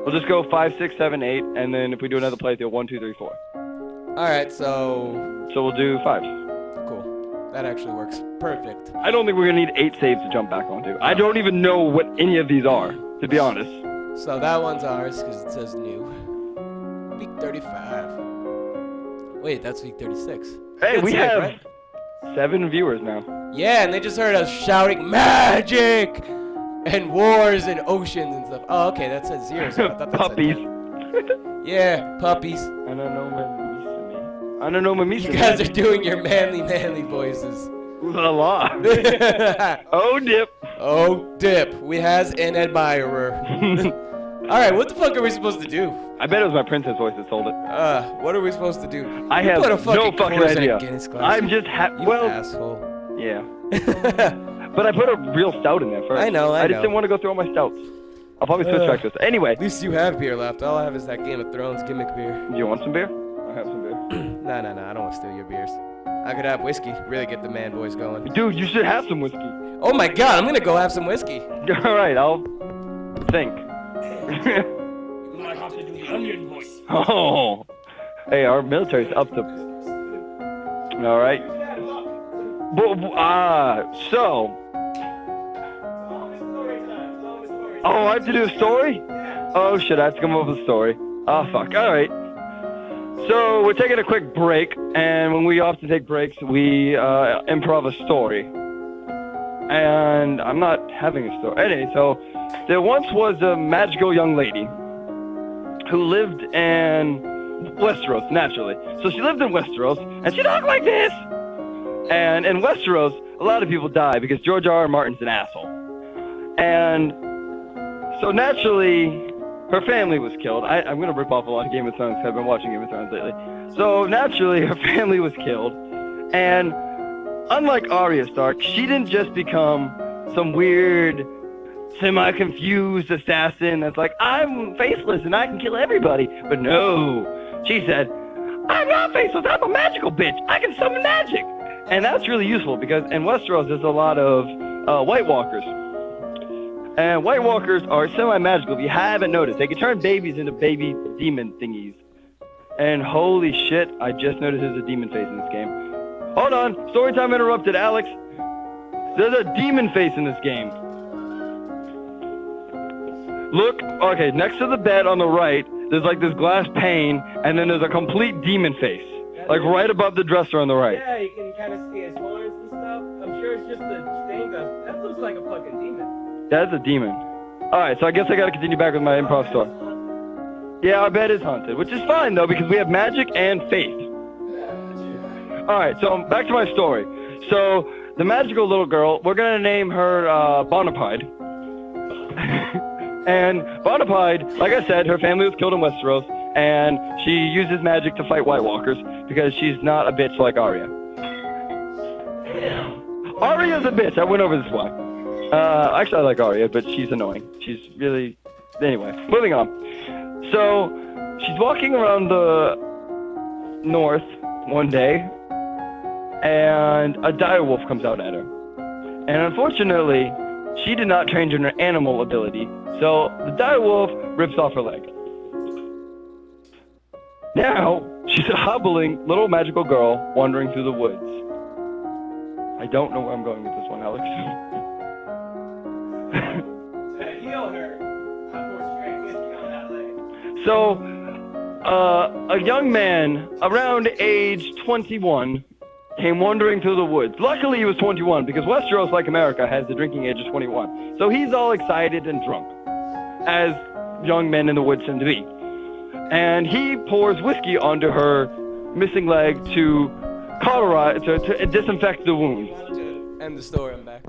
We'll just go 5, 6, 7, 8, and then if we do another playthrough, 1, 2, 3, 4. All right, so So we'll do 5. cool. That actually works perfect. I don't think we're gonna need 8 saves to jump back onto. I don't even know what any of these are, to be honest. So that one's ours because it says new. Week 35. Wait, that's week 36. Hey, Good we save, have right? 7 viewers now. Yeah, and they just heard us shouting magic and wars and oceans and stuff. Oh, okay, that says 0. So I thought that Puppies. Said yeah, puppies. I don't know, You guys are doing your manly voices. La la. Oh, dip. Oh, dip. We has an admirer. All right, what the fuck are we supposed to do? I bet it was my princess voice that told it. What are we supposed to do? I You have put a no fucking course in a idea. Guinness class. I'm just You well, asshole. yeah. But I put a real stout in there first. I know. I just didn't want to go through all my stouts. I'll probably switch back to this. Anyway, At least you have beer left. All I have is that Game of Thrones gimmick beer. do you want some beer? I have some beer. No, I don't want to steal your beers. I could have whiskey. Really get the man voice going. Dude, you should have some whiskey. Oh my god, I'm gonna go have some whiskey. All right, I'll think. You might have to do the onion voice. Oh, hey, our military's up to. All right. So. Oh, I have to do a story? Oh shit, I have to come up with a story. Oh fuck. All right. So we're taking a quick break, and when we often take breaks, we improv a story. And I'm not having a story. Anyway, so there once was a magical young lady who lived in Westeros, naturally. So she lived in Westeros, and she talked like this. And in Westeros, a lot of people die because George R.R. Martin's an asshole. And so naturally, her family was killed. I'm going to rip off a lot of Game of Thrones because I've been watching Game of Thrones lately. So naturally, her family was killed. And unlike Arya Stark, she didn't just become some weird, semi-confused assassin that's like, I'm faceless and I can kill everybody. But no, she said, I'm not faceless, I'm a magical bitch. I can summon magic. And that's really useful because in Westeros, there's a lot of White Walkers. And White Walkers are semi-magical. If you haven't noticed, they can turn babies into baby demon thingies. And holy shit, I just noticed there's a demon face in this game. Hold on, story time interrupted, Alex. There's a demon face in this game. Look, okay, next to the bed on the right, there's like this glass pane, and then there's a complete demon face. Like right above the dresser on the right. Yeah, you can kind of see his horns and stuff. I'm sure it's just the stained glass. That looks like a fucking demon. That's a demon. Alright, so I guess I gotta continue back with my improv story. Yeah, our bed is haunted, which is fine though, because we have magic and faith. Alright, so back to my story. So, the magical little girl, we're gonna name her Bonapide. And Bonapide, like I said, her family was killed in Westeros, and she uses magic to fight White Walkers, because she's not a bitch like Arya. Arya's a bitch, I went over this one. Actually, I like Arya, but she's annoying. She's really... Anyway, moving on. So, she's walking around the north one day, and a direwolf comes out at her. And unfortunately, she did not train her animal ability, so the direwolf rips off her leg. Now, she's a hobbling little magical girl wandering through the woods. I don't know where I'm going with this one, Alex. Heal her. Have more strength whiskey on that leg. So, a young man around age 21 came wandering through the woods. Luckily, he was 21 because Westeros, like America, has the drinking age of 21. So he's all excited and drunk, as young men in the woods tend to be. And he pours whiskey onto her missing leg to cauterize, to disinfect the wound. End the story, I'm back.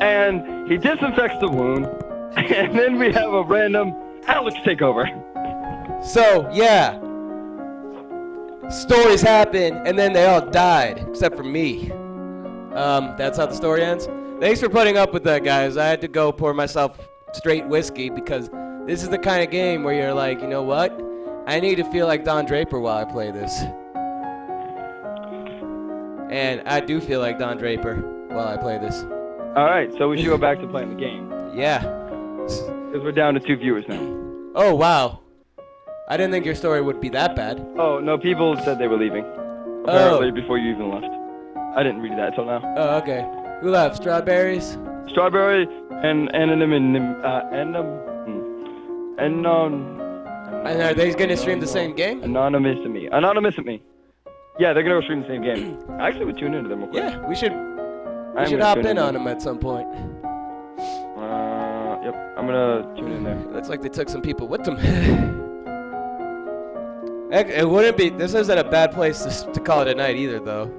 And he disinfects the wound, And then we have a random Alex takeover. So, yeah. Stories happen, and then they all died, except for me. That's how the story ends. Thanks for putting up with that, guys. I had to go pour myself straight whiskey because this is the kind of game where you're like, you know what? I need to feel like Don Draper while I play this. And I do feel like Don Draper while I play this. All right, so we should go back to playing the game Yeah. because we're down to 2 viewers now. Oh, wow. I didn't think your story would be that bad. Oh no, people said they were leaving. Apparently before you even left. I didn't read that till now. Oh, okay. Who left? Strawberries? Strawberry and And are they gonna stream the same game? Anonymous at me. Yeah, they're gonna go stream the same game. I actually would tune into them real quick. Yeah, we should I'm gonna hop tune in in on them at some point. Yep, I'm gonna tune in there. Looks like they took some people with them. It wouldn't be. This isn't a bad place to call it a night either, though.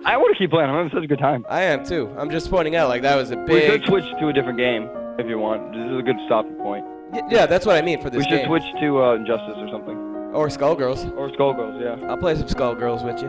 I want to keep playing. I'm having such a good time. I am too. I'm just pointing out, like that was a We big. could switch to a different game if you want. This is a good stopping point. Yeah, that's what I mean for this We should game. switch to Injustice or something. Or Skullgirls. Or Skullgirls, yeah. I'll play some Skullgirls with you.